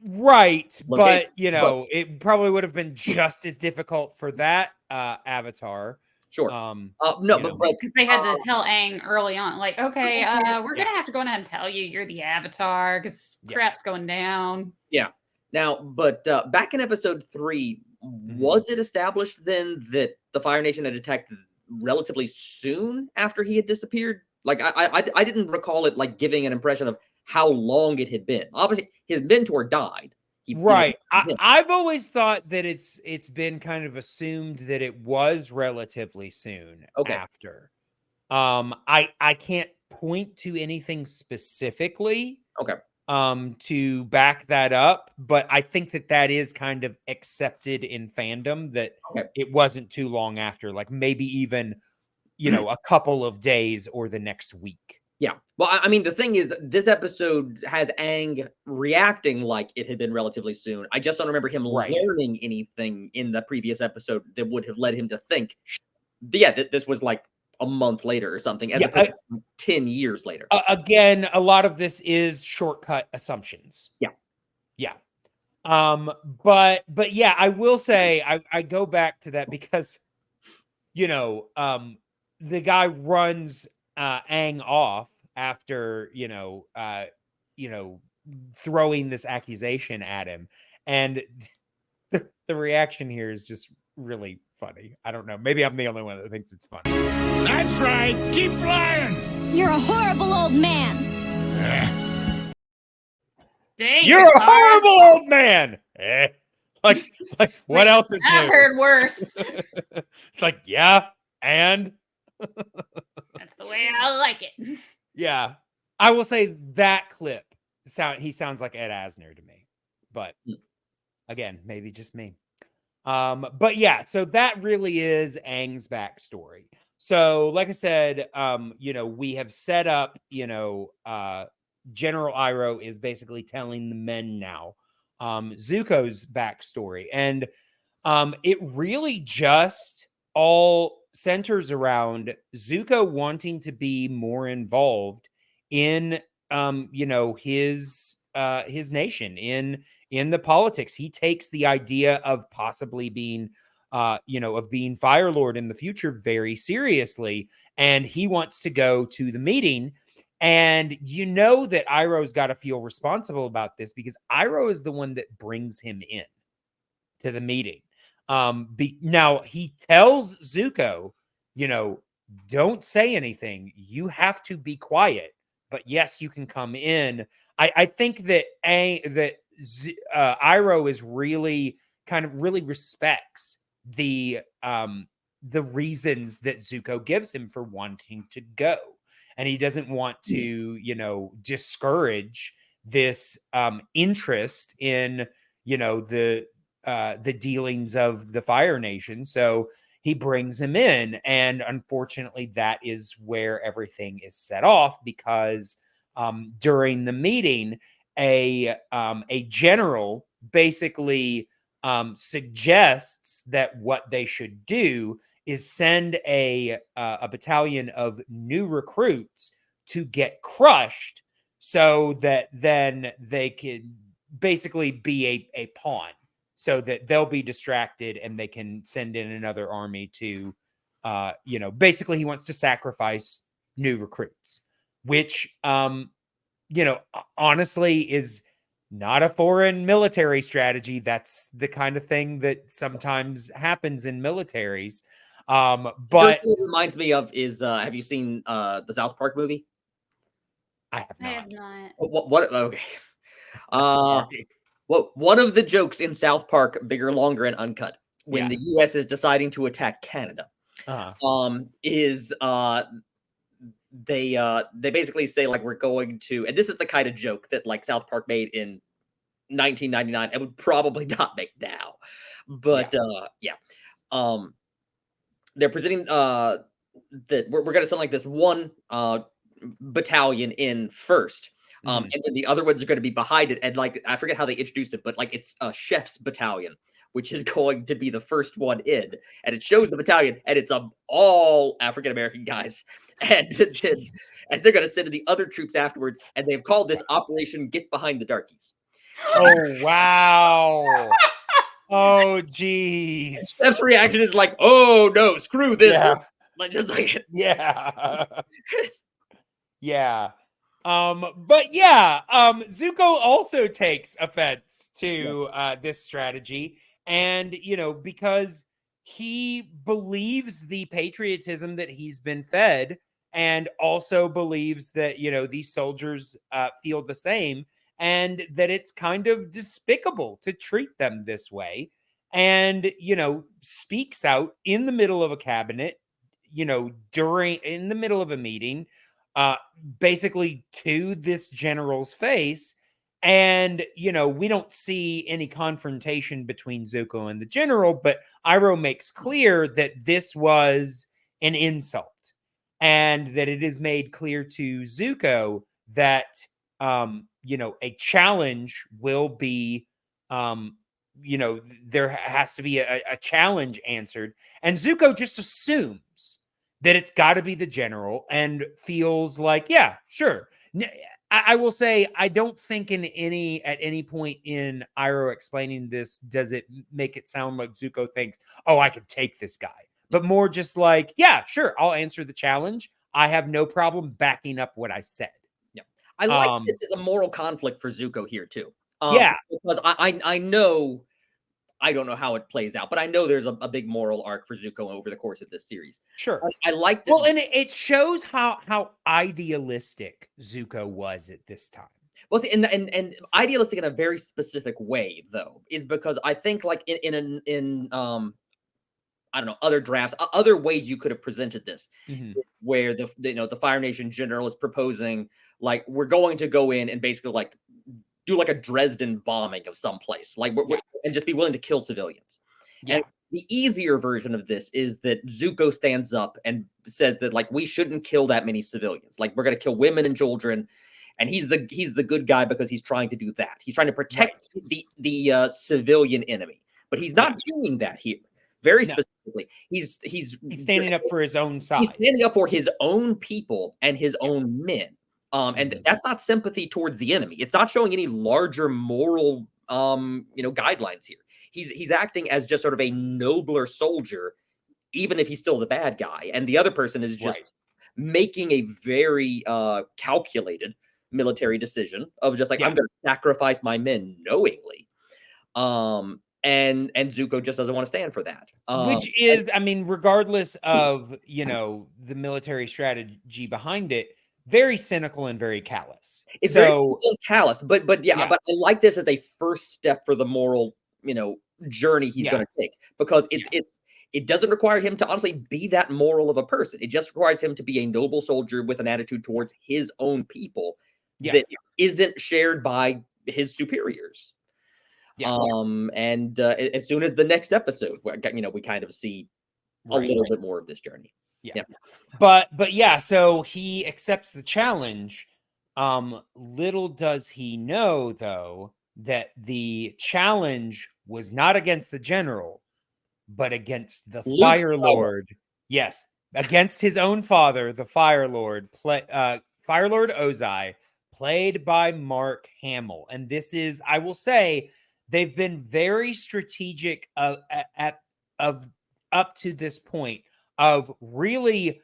Right, location. But it probably would have been just as difficult for that Avatar. Sure. But because they had to tell Aang early on, like, okay, we're gonna have to go ahead and tell you you're the Avatar because crap's going down. Yeah. Now, but back in episode 3, was it established then that the Fire Nation had attacked relatively soon after he had disappeared? Like, I didn't recall it like giving an impression of how long it had been. Obviously, his mentor died. Right. I've always thought that it's been kind of assumed that it was relatively soon after. I can't point to anything specifically. Okay. To back that up, but I think that is kind of accepted in fandom that it wasn't too long after, like maybe even, a couple of days or the next week. Yeah. Well, I mean, the thing is, this episode has Aang reacting like it had been relatively soon. I just don't remember him learning anything in the previous episode that would have led him to think, this was like a month later or something, as opposed to 10 years later. Again, a lot of this is shortcut assumptions. Yeah. Yeah. But yeah, I will say, I go back to that because, the guy runs Aang off after, throwing this accusation at him. And the reaction here is just really funny. I don't know. Maybe I'm the only one that thinks it's funny. That's right. Keep flying. You're a horrible old man. Dang, You're a horrible old man. Like what else is new? I've heard worse. It's like, yeah, and that's the way I like it. Yeah, I will say that clip he sounds like Ed Asner to me, but again, maybe just me. But yeah, so that really is Aang's backstory. So, like I said, we have set up, General Iroh is basically telling the men now Zuko's backstory, and it really just all centers around Zuko wanting to be more involved in his nation, in the politics. He takes the idea of possibly being of being Fire Lord in the future very seriously, and he wants to go to the meeting. And that Iroh's got to feel responsible about this because Iroh is the one that brings him in. to the meeting. Now he tells Zuko, don't say anything. You have to be quiet. But yes, you can come in. I think that Iroh is really really respects the reasons that Zuko gives him for wanting to go, and he doesn't want to discourage this interest in the dealings of the Fire Nation. So he brings him in, and unfortunately that is where everything is set off, because during the meeting a general basically suggests that what they should do is send a battalion of new recruits to get crushed, so that then they can basically be a pawn, so that they'll be distracted and they can send in another army to, basically he wants to sacrifice new recruits, which, honestly is not a foreign military strategy. That's the kind of thing that sometimes happens in militaries. But it reminds me of is, have you seen the South Park movie? I have not. I have not. What okay. Sorry. Well, one of the jokes in South Park, Bigger, Longer, and Uncut, when the U.S. is deciding to attack Canada, is they basically say, like, we're going to, and this is the kind of joke that like South Park made in 1999 and would probably not make now, but they're presenting that we're going to send like this one battalion in first. And then the other ones are going to be behind it. And like, I forget how they introduced it, but like it's a chef's battalion, which is going to be the first one in. And it shows the battalion, and it's all African-American guys. And they're going to send in the other troops afterwards. And they've called this Operation Get Behind the Darkies. Oh, wow. Oh, geez. Steph's reaction is like, oh, no, screw this. Yeah. Like, just like, yeah. Yeah. But yeah, Zuko also takes offense to this strategy, and because he believes the patriotism that he's been fed, and also believes that these soldiers feel the same, and that it's kind of despicable to treat them this way, and speaks out in the middle of a cabinet, in the middle of a meeting, basically to this general's face. And we don't see any confrontation between Zuko and the general, but Iroh makes clear that this was an insult, and that it is made clear to Zuko that a challenge will be there has to be a challenge answered, and Zuko just assumes that it's got to be the general, and feels like, yeah, sure. I will say, I don't think at any point in Iroh explaining this does it make it sound like Zuko thinks, oh, I could take this guy, but more just like, yeah, sure, I'll answer the challenge. I have no problem backing up what I said. Yeah, I like this is a moral conflict for Zuko here too. Because I know. I don't know how it plays out, but I know there's a big moral arc for Zuko over the course of this series. Sure. I like this. Well, and it shows how idealistic Zuko was at this time. Well, see, and idealistic in a very specific way, though, is because I think like in I don't know, other drafts, other ways you could have presented this, where the Fire Nation general is proposing, like, we're going to go in and basically like do like a Dresden bombing of some place, like and just be willing to kill civilians. Yeah. And the easier version of this is that Zuko stands up and says that like we shouldn't kill that many civilians. Like we're going to kill women and children, and he's the good guy because he's trying to do that. He's trying to protect the civilian enemy, but he's not doing that here. Very specifically, he's standing up for his own side. He's standing up for his own people and his own men. And that's not sympathy towards the enemy. It's not showing any larger moral, guidelines here. He's acting as just sort of a nobler soldier, even if he's still the bad guy. And the other person is just making a very calculated military decision of just like, I'm going to sacrifice my men knowingly. and Zuko just doesn't want to stand for that. Which is, I mean, regardless of, you know, the military strategy behind it, very cynical and very callous. It's very callous, but but I like this as a first step for the moral, you know, journey he's going to take, because it doesn't require him to honestly be that moral of a person. It just requires him to be a noble soldier with an attitude towards his own people that isn't shared by his superiors. And as soon as the next episode, you know, we kind of see a little bit more of this journey. But yeah, so he accepts the challenge. Little does he know, though, that the challenge was not against the general, but against the Fire Lord. Yes, against his own father, the Fire Lord, Fire Lord Ozai, played by Mark Hamill. And this is, I will say, they've been very strategic up to this point of really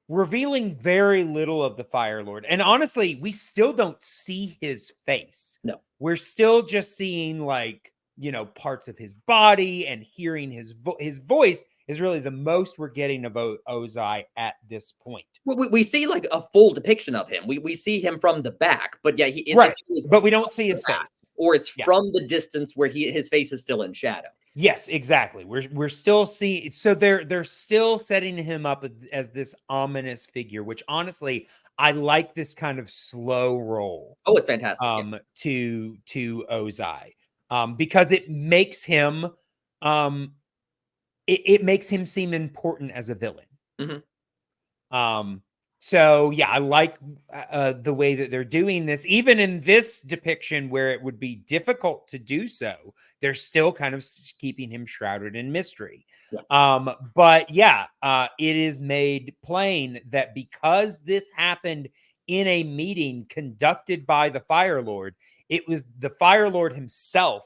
revealing very little of the Fire Lord. And honestly, we still don't see his face. No. We're still just seeing, like, you know, parts of his body and hearing his voice is really the most we're getting of Ozai at this point. We see like a full depiction of him. We see him from the back, but yeah, but we don't see his face, or it's from the distance where his face is still in shadow. Yes, exactly. We're still seeing, so they're still setting him up as this ominous figure, which honestly, I like this kind of slow roll. Oh, it's fantastic. To Ozai, because it makes him, it makes him seem important as a villain. Mm-hmm. So yeah, I like the way that they're doing this. Even in this depiction where it would be difficult to do so, they're still kind of keeping him shrouded in mystery. But yeah, it is made plain that because this happened in a meeting conducted by the Fire Lord, it was the Fire Lord himself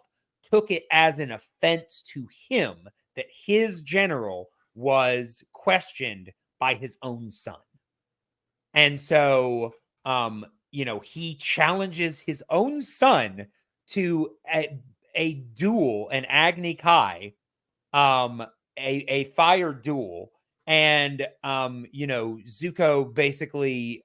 took it as an offense to him that his general was questioned by his own son. And so, you know, he challenges his own son to a duel, an Agni Kai, a fire duel. And, you know, Zuko basically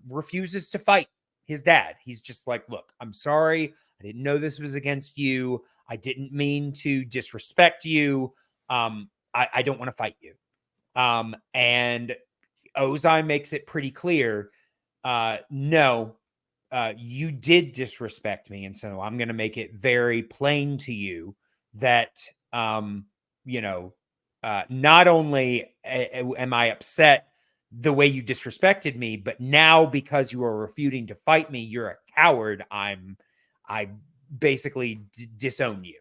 refuses to fight his dad. He's just like, look, I'm sorry. I didn't know this was against you. I didn't mean to disrespect you. I don't want to fight you. And Ozai makes it pretty clear, no, you did disrespect me. And so I'm going to make it very plain to you that, you know, not only am I upset the way you disrespected me, but now because you are refuting to fight me, you're a coward. I basically disown you.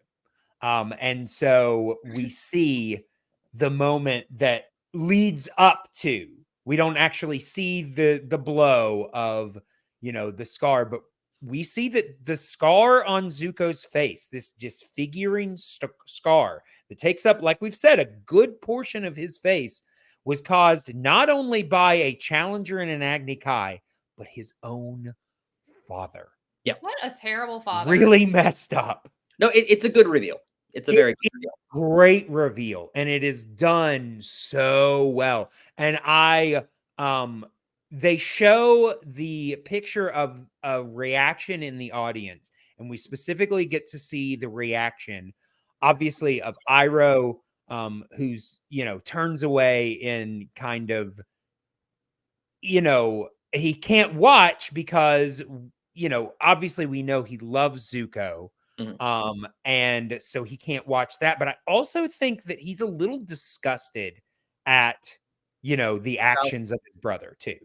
And so we see the moment that leads up to, we don't actually see the blow of, you know, the scar, but we see that the scar on Zuko's face, this disfiguring scar that takes up, like we've said, a good portion of his face, was caused not only by a challenger in an Agni Kai, but his own father. Yeah. What a terrible father. Really messed up. No, it's a good reveal. It's a very good reveal. Great reveal, and it is done so well. And they show the picture of a reaction in the audience, and we specifically get to see the reaction, obviously, of Iroh, who's, you know, turns away in kind of, you know, he can't watch because, you know, obviously we know he loves Zuko. Mm-hmm. And so he can't watch that. But I also think that he's a little disgusted at, you know, the actions of his brother too.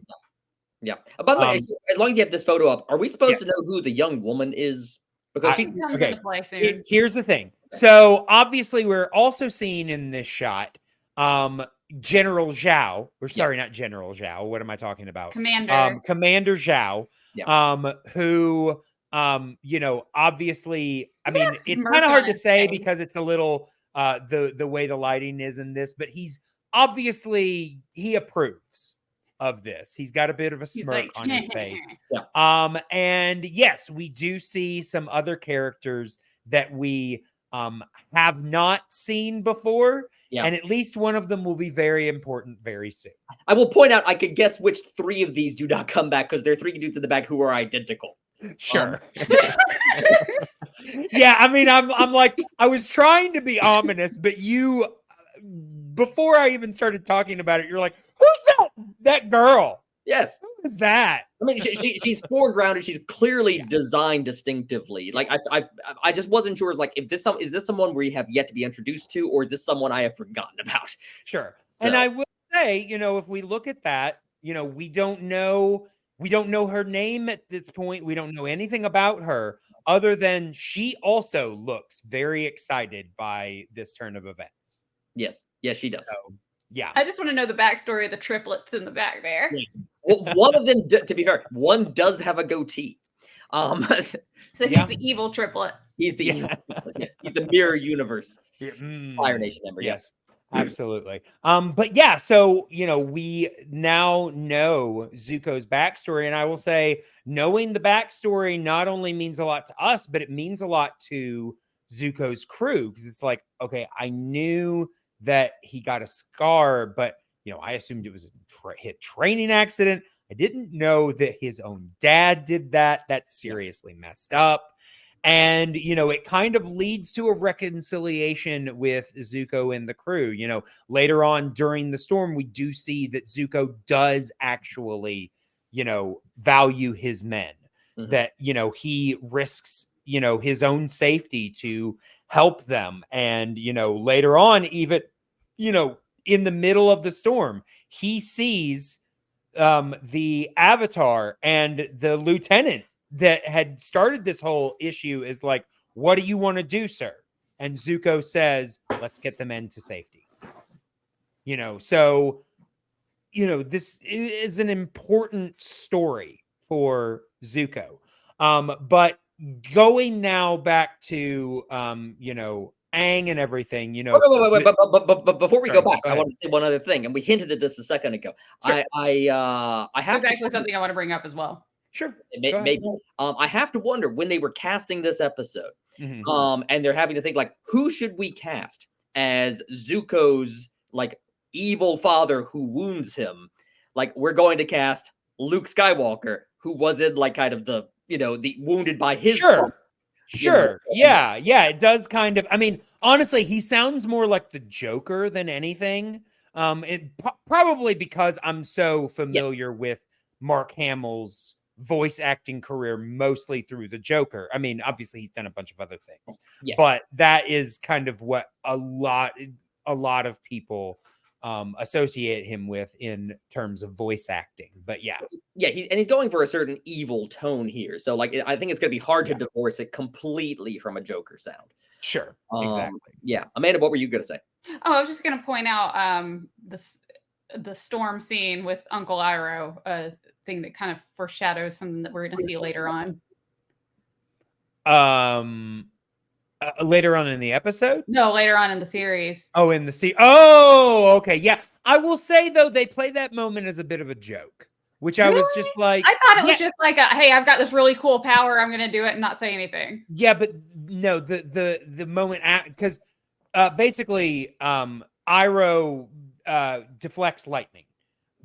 Yeah. By the way, as long as you have this photo up, are we supposed to know who the young woman is? Because she comes into play soon. Here's the thing. So obviously we're also seeing in this shot, General Zhao, or sorry, not General Zhao. What am I talking about? Commander Zhao, who, you know, obviously, I mean, it's kind of hard to say because it's a little, the way the lighting is in this, but he's obviously, he approves of this. He's got a bit of a smirk on his face. And yes, we do see some other characters that we have not seen before. Yeah. And at least one of them will be very important very soon. I will point out, I could guess which 3 of these do not come back because there are 3 dudes in the back who are identical. Sure. Yeah, I mean, I'm like, I was trying to be ominous, but you, before I even started talking about it, you're like, who's that girl? Yes. Who is that? I mean, she's foregrounded. She's clearly designed distinctively. Like I just wasn't sure. Like, is this someone we have yet to be introduced to, or is this someone I have forgotten about? Sure. So. And I will say, if we look at that, we don't know her name at this point. We don't know anything about her other than she also looks very excited by this turn of events. Yes, she does. So, yeah. I just want to know the backstory of the triplets in the back there. Yeah. Well, one of them, to be fair, one does have a goatee. So he's the evil triplet. He's the evil, yes, he's the mirror universe Fire Nation member. Yes. Absolutely. But yeah, so we now know Zuko's backstory, and I will say knowing the backstory not only means a lot to us, but it means a lot to Zuko's crew, because it's like, okay, I knew that he got a scar, but I assumed it was a training accident. I didn't know that his own dad did that. That's seriously messed up. And, it kind of leads to a reconciliation with Zuko and the crew. Later on during the storm, we do see that Zuko does actually, value his men, that, he risks, his own safety to help them. And, later on, even, in the middle of the storm, he sees the Avatar and the lieutenant that had started this whole issue is like, what do you want to do, sir? And Zuko says, let's get the men to safety. So, this is an important story for Zuko. But going now back to, Aang and everything, Wait, but before we go back, go I want to say one other thing, and we hinted at this a second ago. Sure. I have There's actually something I want to bring up as well. Sure. Maybe. I have to wonder when they were casting this episode, Mm-hmm. and they're having to think like, who should we cast as Zuko's like evil father who wounds him? Like, we're going to cast Luke Skywalker, who was in like kind of the the wounded by his father. Sure. Yeah. It does kind of. I mean, honestly, he sounds more like the Joker than anything. Probably because I'm so familiar with Mark Hamill's voice acting career, mostly through the Joker. I mean, obviously, he's done a bunch of other things, but that is kind of what a lot of people associate him with in terms of voice acting. But he's going for a certain evil tone here. So like, I think it's going to be hard to divorce it completely from a Joker sound. Sure, exactly. Yeah, Amanda, what were you going to say? Oh, I was just going to point out the storm scene with Uncle Iroh, a thing that kind of foreshadows something that we're going to see later on. Later on in the episode? No, later on in the series. Oh, in the series. Oh, okay. Yeah. I will say, though, they play that moment as a bit of a joke, which I was just like... I thought it was just like, hey, I've got this really cool power. I'm going to do it and not say anything. Yeah, but no, the moment... Because basically, Iroh deflects lightning.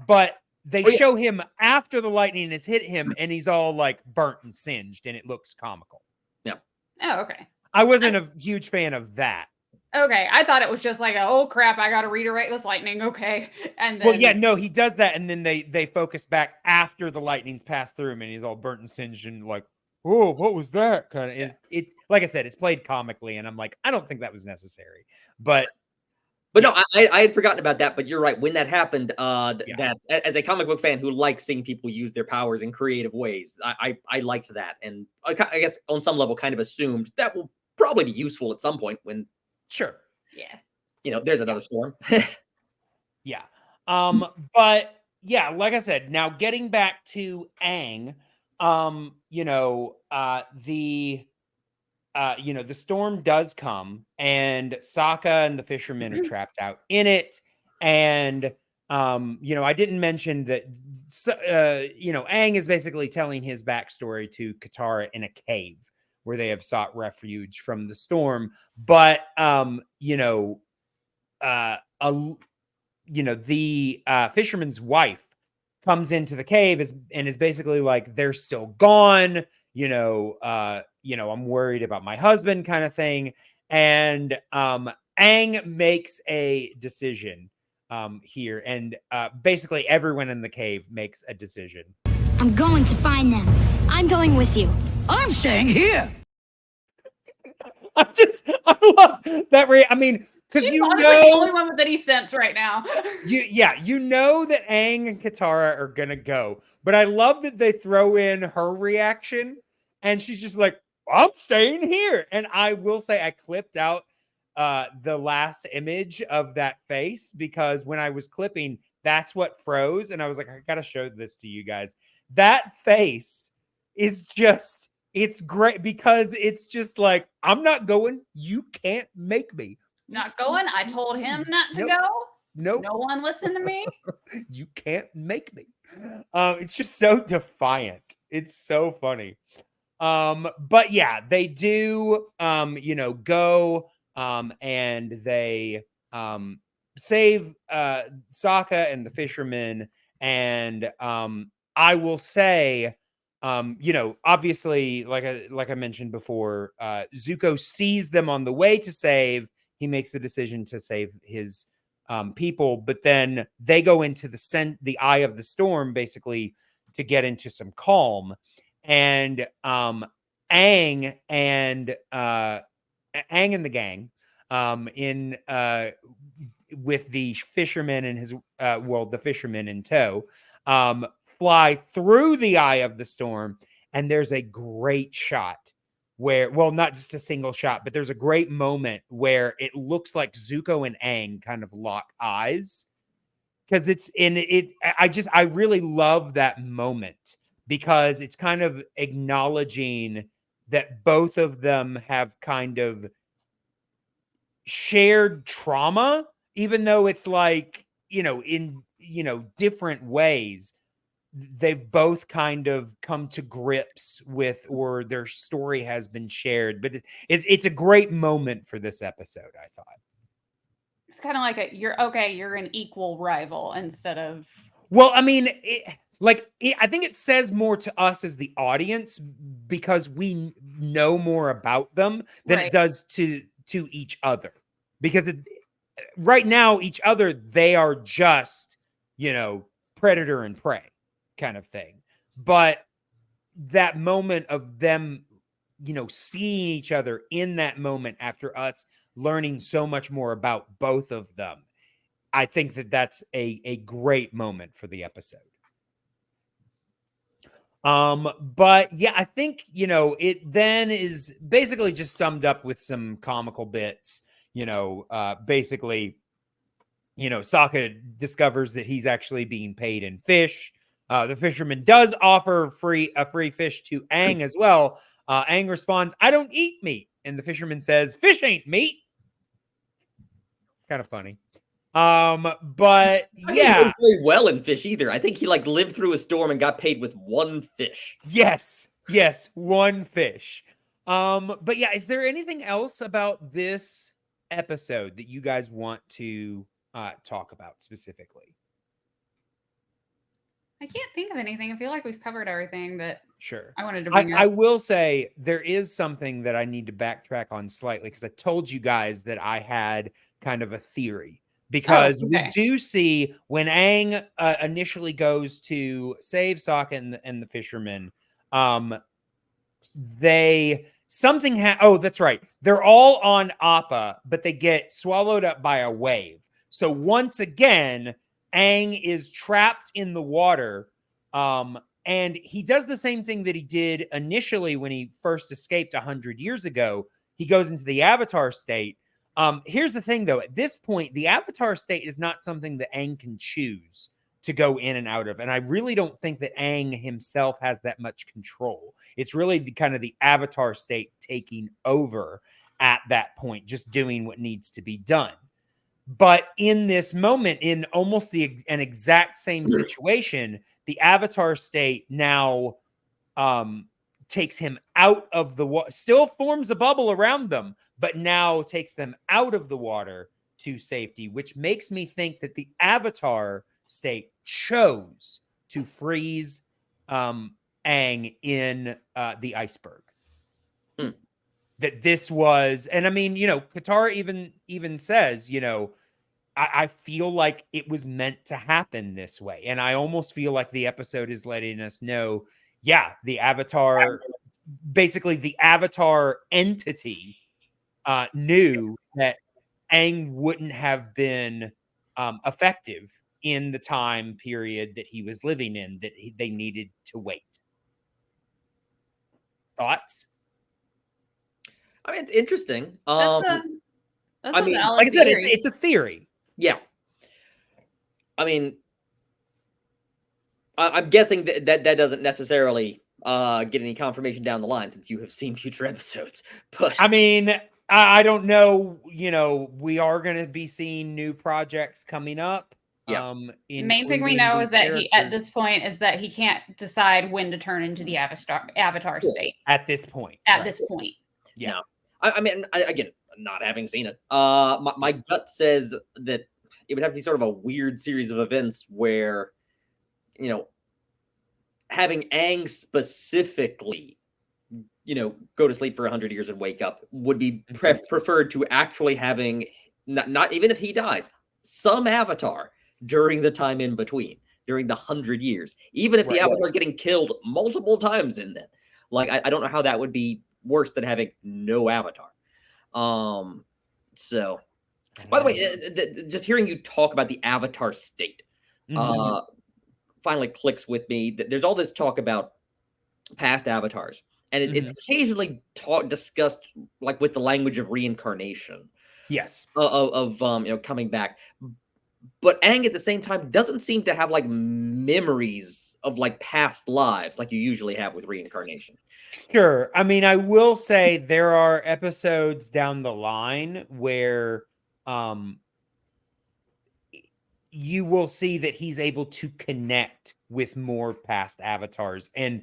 But they show him after the lightning has hit him, and he's all, like, burnt and singed, and it looks comical. Yeah. Oh, okay. I wasn't a huge fan of that. Okay, I thought it was just like, oh crap, I got to redirect this lightning. Okay, and then he does that, and then they focus back after the lightning's passed through him, and he's all burnt and singed, and like, oh, what was that? Kind of. It like I said, it's played comically, and I'm like, I don't think that was necessary, but no, I had forgotten about that. But you're right. When that happened, that as a comic book fan who likes seeing people use their powers in creative ways, I liked that, and I guess on some level, kind of assumed that will probably be useful at some point when. Sure. Yeah. There's another storm. Yeah. But yeah, like I said, now getting back to Aang, the storm does come, and Sokka and the fishermen are trapped out in it. And I didn't mention that Aang is basically telling his backstory to Katara in a cave, where they have sought refuge from the storm. But the fisherman's wife comes into the cave and is basically like, they're still gone. I'm worried about my husband, kind of thing. And Aang makes a decision here, and basically everyone in the cave makes a decision. I'm going to find them. I'm going with you. I'm staying here. I love that. I mean, because She's honestly the only one with any sense right now. you know that Aang and Katara are gonna go, but I love that they throw in her reaction, and she's just like, "I'm staying here." And I will say, I clipped out the last image of that face, because when I was clipping, that's what froze, and I was like, I gotta show this to you guys. That face is just, it's great, because it's just like, I'm not going. You can't make me. Not going. I told him not to go. Nope. No one listened to me. You can't make me. It's just so defiant. It's so funny. But yeah, they do go and they save Sokka and the fishermen. And I will say, obviously, like I mentioned before, Zuko sees them on the way to save. He makes the decision to save his people, but then they go into the eye of the storm, basically, to get into some calm. And Aang and the gang with the fishermen and the fishermen in tow, fly through the eye of the storm, and there's a great shot where, well, not just a single shot, but there's a great moment where it looks like Zuko and Aang kind of lock eyes, because I really love that moment, because it's kind of acknowledging that both of them have kind of shared trauma, even though it's like, in different ways. They've both kind of come to grips with, or their story has been shared. But it's a great moment for this episode, I thought. It's kind of like you're an equal rival instead of. Well, I mean, I think it says more to us as the audience, because we know more about them than it does to each other. Because right now, each other, they are just, predator and prey kind of thing. But that moment of them, seeing each other in that moment, after us learning so much more about both of them, I think that's a great moment for the episode. But yeah, I think, it then is basically just summed up with some comical bits. Basically, Sokka discovers that he's actually being paid in fish. The fisherman does offer a free fish to Aang as well. Aang responds, "I don't eat meat." And the fisherman says, "Fish ain't meat." Kind of funny. But I yeah, didn't do very well in fish either. I think he lived through a storm and got paid with one fish. Yes, one fish. But yeah, is there anything else about this episode that you guys want to talk about specifically? I can't think of anything. I feel like we've covered everything that Sure. I wanted to bring up. I will say there is something that I need to backtrack on slightly, because I told you guys that I had kind of a theory. Because we do see when Aang initially goes to save Sokka and the fishermen, that's right. They're all on Appa, but they get swallowed up by a wave. So once again, Aang is trapped in the water, and he does the same thing that he did initially when he first escaped 100 years ago. He goes into the Avatar state. Here's the thing, though. At this point, the Avatar state is not something that Aang can choose to go in and out of. And I really don't think that Aang himself has that much control. It's really the Avatar state taking over at that point, just doing what needs to be done. But in this moment, in almost an exact same situation, the Avatar state now takes him out of the water, still forms a bubble around them, but now takes them out of the water to safety, which makes me think that the Avatar state chose to freeze Aang in the iceberg. That this was, and I mean, Katara even says, I feel like it was meant to happen this way. And I almost feel like the episode is letting us know, the Avatar, basically the Avatar entity knew that Aang wouldn't have been effective in the time period that he was living in, that they needed to wait. Thoughts? I mean, it's interesting. That's I a mean, valid Like I said, theory. it's a theory. Yeah. I mean, I'm guessing that doesn't necessarily get any confirmation down the line since you have seen future episodes. But I mean, I don't know. We are going to be seeing new projects coming up. Yeah. Main thing we including know these is that he, at characters this point, is that he can't decide when to turn into the Avatar state. at this point. At right. this point, Yeah. I mean, again, not having seen it, my gut says that it would have to be sort of a weird series of events where, having Aang specifically, go to sleep for 100 years and wake up would be preferred to actually having, not even if he dies, some Avatar during the time in between, during the 100 years, even if the Avatar is getting killed multiple times in them. Like, I don't know how that would be worse than having no Avatar. So, by the way, just hearing you talk about the Avatar state finally clicks with me. There's all this talk about past avatars, and it's occasionally discussed like with the language of reincarnation. Yes. Of coming back. But Aang at the same time doesn't seem to have like memories of like past lives like you usually have with reincarnation. Sure. I mean, I will say there are episodes down the line where you will see that he's able to connect with more past avatars and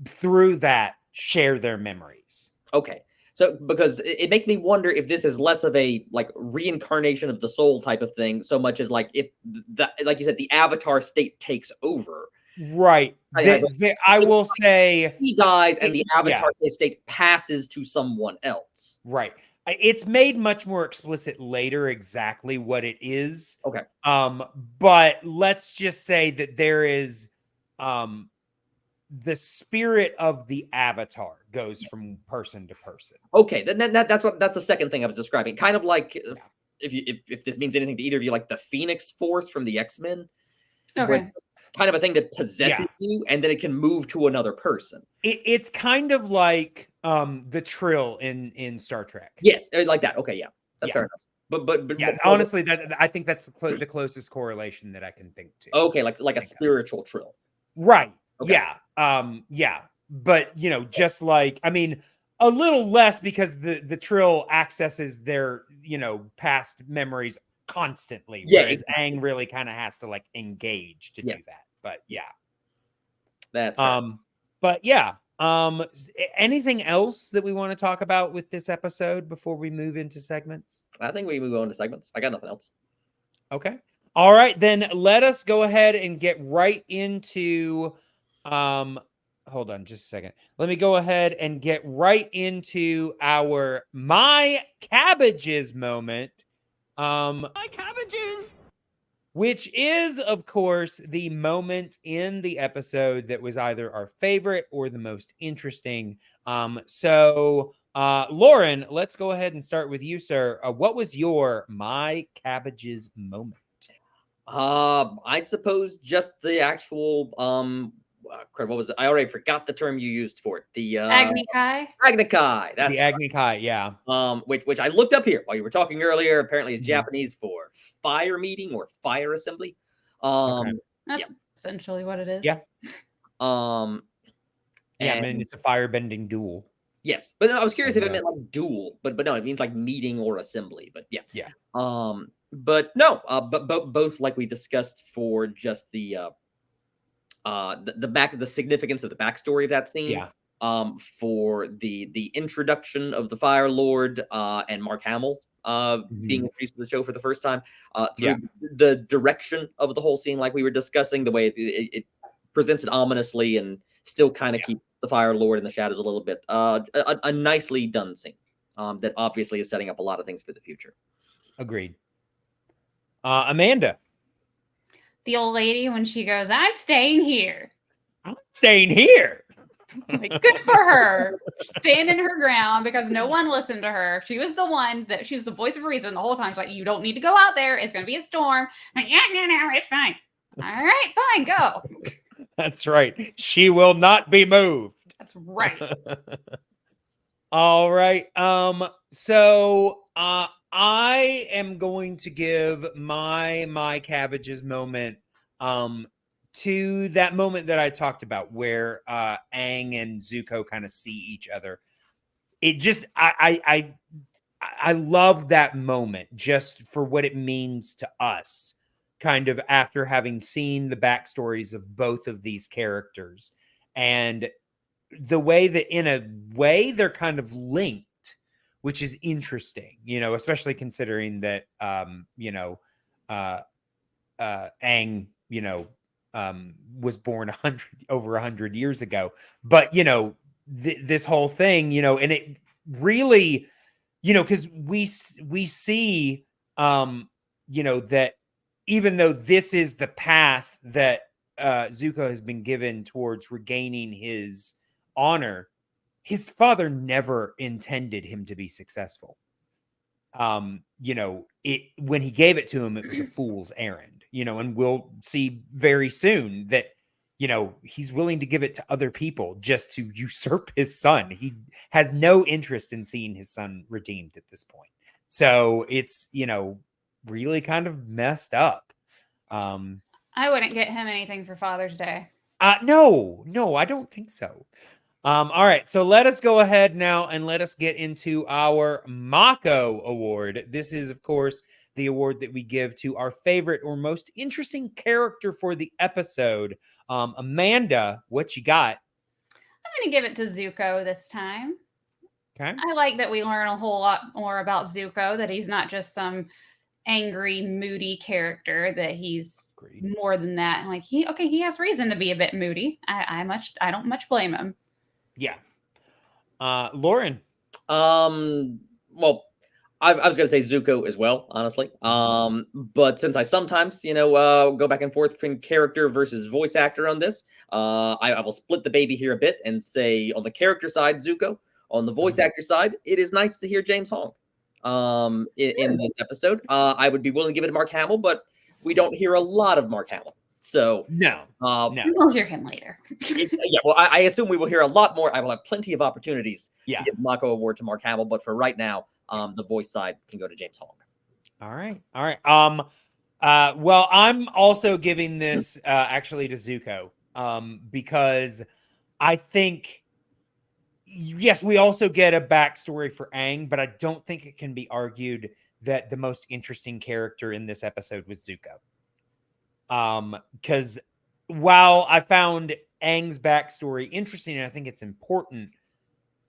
through that share their memories. Okay. So, because it makes me wonder if this is less of a like reincarnation of the soul type of thing, so much as like if like you said, the Avatar state takes over. Right. I will say he dies and the Avatar state passes to someone else. Right. It's made much more explicit later exactly what it is. Okay. But let's just say that there is the spirit of the Avatar goes from person to person. Okay, that's the second thing I was describing. Kind of like if this means anything to either of you, like the Phoenix Force from the X-Men. okay. It's kind of a thing that possesses you, and then it can move to another person. It's kind of like the Trill in Star Trek. Yes, like that. Okay, yeah, that's fair enough. But yeah, honestly, I think that's the closest correlation that I can think to. Okay, like a spiritual Trill. Right. Okay. Yeah. But just like, I mean, a little less because the Trill accesses their, past memories constantly. Yeah, whereas Aang really kind of has to like engage to do that. But yeah. That's fair. But yeah. Anything else that we want to talk about with this episode before we move into segments? I think we move on to segments. I got nothing else. Okay. All right, then let us go ahead and get right into hold on just a second. Let me go ahead and get right into our My Cabbages moment. My Cabbages! Which is, of course, the moment in the episode that was either our favorite or the most interesting. So Loren, let's go ahead and start with you, sir. What was your My Cabbages moment? I suppose just the actual what was it? I already forgot the term you used for it. The Agni Kai. Agni Kai. That's the Agni Kai, yeah. Which I looked up here while you were talking earlier. Apparently, it's Japanese for fire meeting or fire assembly. That's essentially what it is. Yeah. I mean, it's a fire-bending duel. Yes, but I was curious if it meant like duel, but no, it means like meeting or assembly. But yeah. But no, but both like we discussed for just the significance of the backstory of that scene. Yeah. for the introduction of the Fire Lord and Mark Hamill being introduced to the show for the first time, through the direction of the whole scene, like we were discussing, the way it presents it ominously and still kind of keeps the Fire Lord in the shadows a little bit. A nicely done scene that obviously is setting up a lot of things for the future. Agreed. Amanda. The old lady, when she goes, I'm staying here. I'm staying here. Like, good for her. Standing her ground because no one listened to her. She was the one that she was the voice of reason the whole time. She's like, you don't need to go out there. It's going to be a storm. I'm like, yeah, no, it's fine. All right, fine, go. That's right. She will not be moved. That's right. All right. So I am going to give my cabbages moment to that moment that I talked about where Aang and Zuko kind of see each other. It just I love that moment just for what it means to us, kind of after having seen the backstories of both of these characters, and the way that in a way they're kind of linked, which is interesting, especially considering that Aang, was born over 100 years ago. But, this whole thing, and it really, because we see, that even though this is the path that Zuko has been given towards regaining his honor, his father never intended him to be successful. When he gave it to him, it was a fool's errand, and we'll see very soon that, he's willing to give it to other people just to usurp his son. He has no interest in seeing his son redeemed at this point. So it's, really kind of messed up. I wouldn't get him anything for Father's Day. No, I don't think so. All right, so let us go ahead now and let us get into our Mako Award. This is, of course, the award that we give to our favorite or most interesting character for the episode. Amanda, what you got? I'm going to give it to Zuko this time. Okay. I like that we learn a whole lot more about Zuko, that he's not just some angry, moody character, that he's more than that. Like, he has reason to be a bit moody. I don't much blame him. Yeah. Loren. Well, I was going to say Zuko as well, honestly. But since I sometimes, go back and forth between character versus voice actor on this, I will split the baby here a bit and say on the character side, Zuko. On the voice actor side, it is nice to hear James Hong in this episode. I would be willing to give it to Mark Hamill, but we don't hear a lot of Mark Hamill. So no. We'll hear him later. Well, I assume we will hear a lot more. I will have plenty of opportunities to give the Mako Award to Mark Hamill, but for right now, the voice side can go to James Hong. All right. Well, I'm also giving this actually to Zuko because I think, yes, we also get a backstory for Aang, but I don't think it can be argued that the most interesting character in this episode was Zuko. Because while I found Aang's backstory interesting and I think it's important,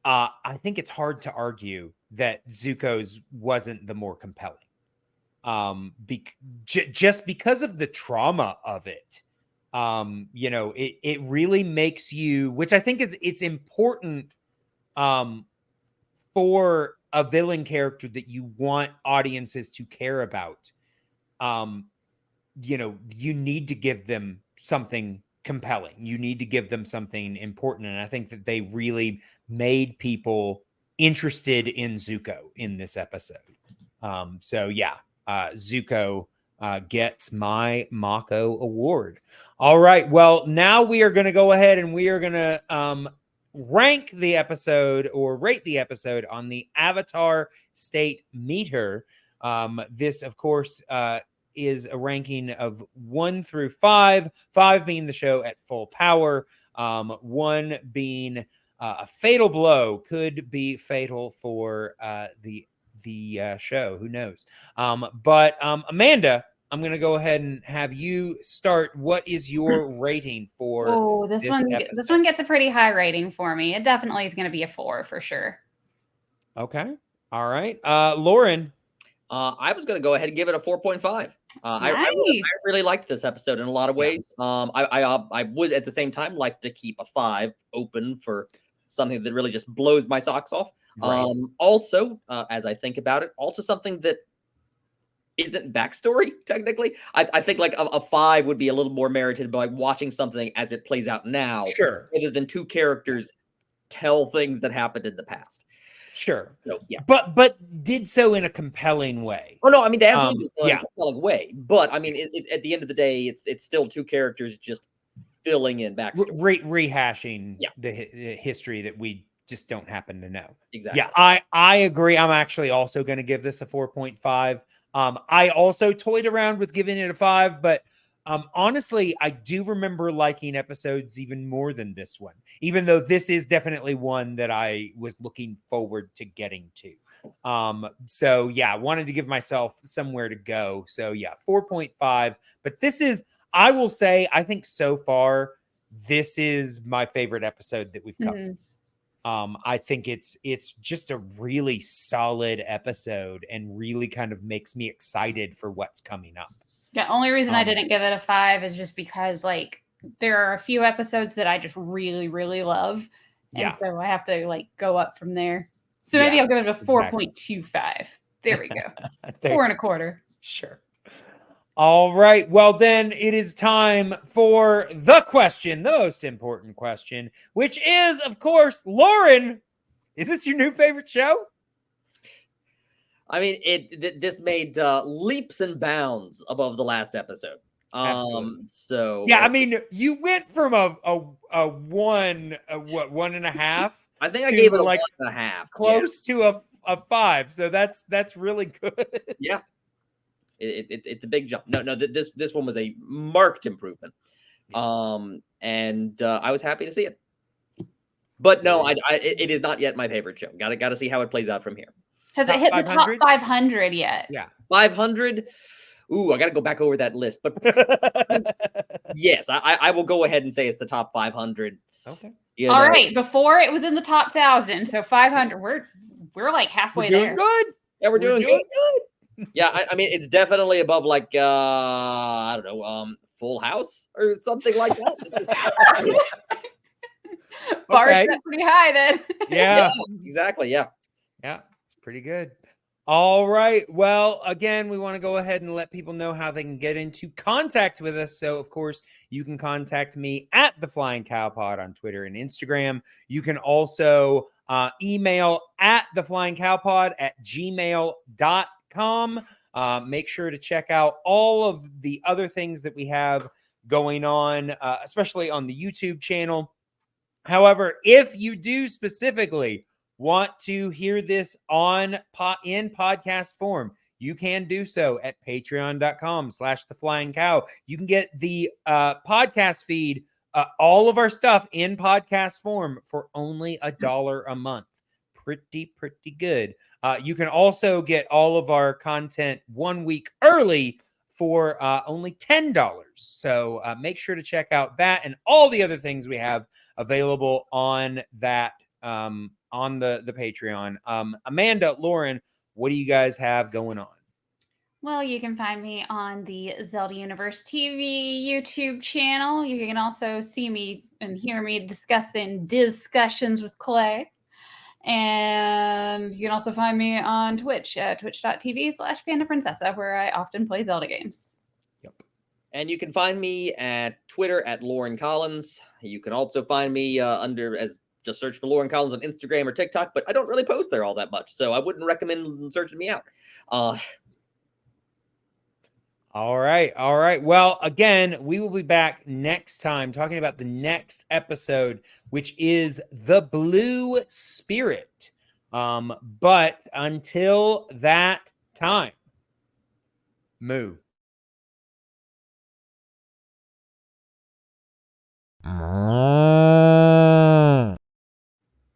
I think it's hard to argue that Zuko's wasn't the more compelling. Just because of the trauma of it. It really makes you, which I think it's important for a villain character that you want audiences to care about. You need to give them something compelling. You need to give them something important. And I think that they really made people interested in Zuko in this episode. Zuko gets my Mako Award. All right. Well, now we are going to go ahead and we are going to rank the episode or rate the episode on the Avatar State Meter. This, of course, is a ranking of 1 through 5, 5 being the show at full power, 1 being a fatal blow, could be fatal for the show. Who knows? But Amanda, I'm going to go ahead and have you start. What is your rating for this episode? one gets a pretty high rating for me. It definitely is going to be a 4 for sure. Okay. All right. Loren. I was going to go ahead and give it a 4.5. I really liked this episode in a lot of ways. I would at the same time like to keep a 5 open for something that really just blows my socks off. Right. Also, as I think about it, also something that isn't backstory technically. I think like a 5 would be a little more merited by watching something as it plays out now, Sure. rather than 2 characters tell things that happened in the past. Sure. So, yeah. But did so in a compelling way. Oh no, I mean they absolutely did so in yeah. a compelling way. But I mean, at the end of the day, it's still 2 characters just filling in backstory, rehashing the history that we just don't happen to know. Exactly. Yeah, I agree. I'm actually also going to give this a 4.5. I also toyed around with giving it a 5, but honestly, I do remember liking episodes even more than this one, even though this is definitely one that I was looking forward to getting to. So yeah, I wanted to give myself somewhere to go. So yeah, 4.5. But this is, I will say, I think so far, this is my favorite episode that we've covered. I think it's just a really solid episode and really kind of makes me excited for what's coming up. The only reason I didn't give it a 5 is just because like there are a few episodes that I just really, really love. And so I have to like go up from there. So maybe I'll give it a 4.25. There we go. 4.25. Sure. All right. Well, then it is time for the question, the most important question, which is, of course, Loren, is this your new favorite show? I mean, this made leaps and bounds above the last episode. Absolutely. So yeah, I mean, you went from a 1.5? I think I gave it a like 1.5, close to a 5. So that's really good. Yeah, it's a big jump. No, this one was a marked improvement. And I was happy to see it. But no, it is not yet my favorite show. Got to see how it plays out from here. Has it hit the top 500 yet? Yeah. 500? Ooh, I got to go back over that list. But yes, I will go ahead and say it's the top 500. Okay. All right. Before it was in the top 1,000. So 500. We're like halfway there. Good. Yeah, we're doing good. Yeah, I mean, it's definitely above like, I don't know, Full House or something like that. Bar set pretty high then. Yeah. Exactly. Yeah. Yeah. Pretty good. All right. Well, again, we want to go ahead and let people know how they can get into contact with us. So, of course, you can contact me at the Flying Cow Pod on Twitter and Instagram. You can also email at theflyingcowpod@gmail.com. Make sure to check out all of the other things that we have going on, especially on the YouTube channel. However, if you do specifically want to hear this in podcast form, you can do so at patreon.com/theflyingcow. You can get the podcast feed, all of our stuff in podcast form for only $1 a month. Pretty good. You can also get all of our content 1 week early for only $10. So make sure to check out that and all the other things we have available on that on the Patreon. Amanda, Loren, what do you guys have going on? Well, you can find me on the Zelda Universe TV YouTube channel. You can also see me and hear me discussing discussions with Clay. And you can also find me on Twitch at twitch.tv/pandaprincessa, where I often play Zelda games. Yep. And you can find me at Twitter at Loren Collins. You can also find me just search for Loren Collins on Instagram or TikTok, but I don't really post there all that much, so I wouldn't recommend searching me out. All right. Well, again, we will be back next time talking about the next episode, which is The Blue Spirit. But until that time, moo.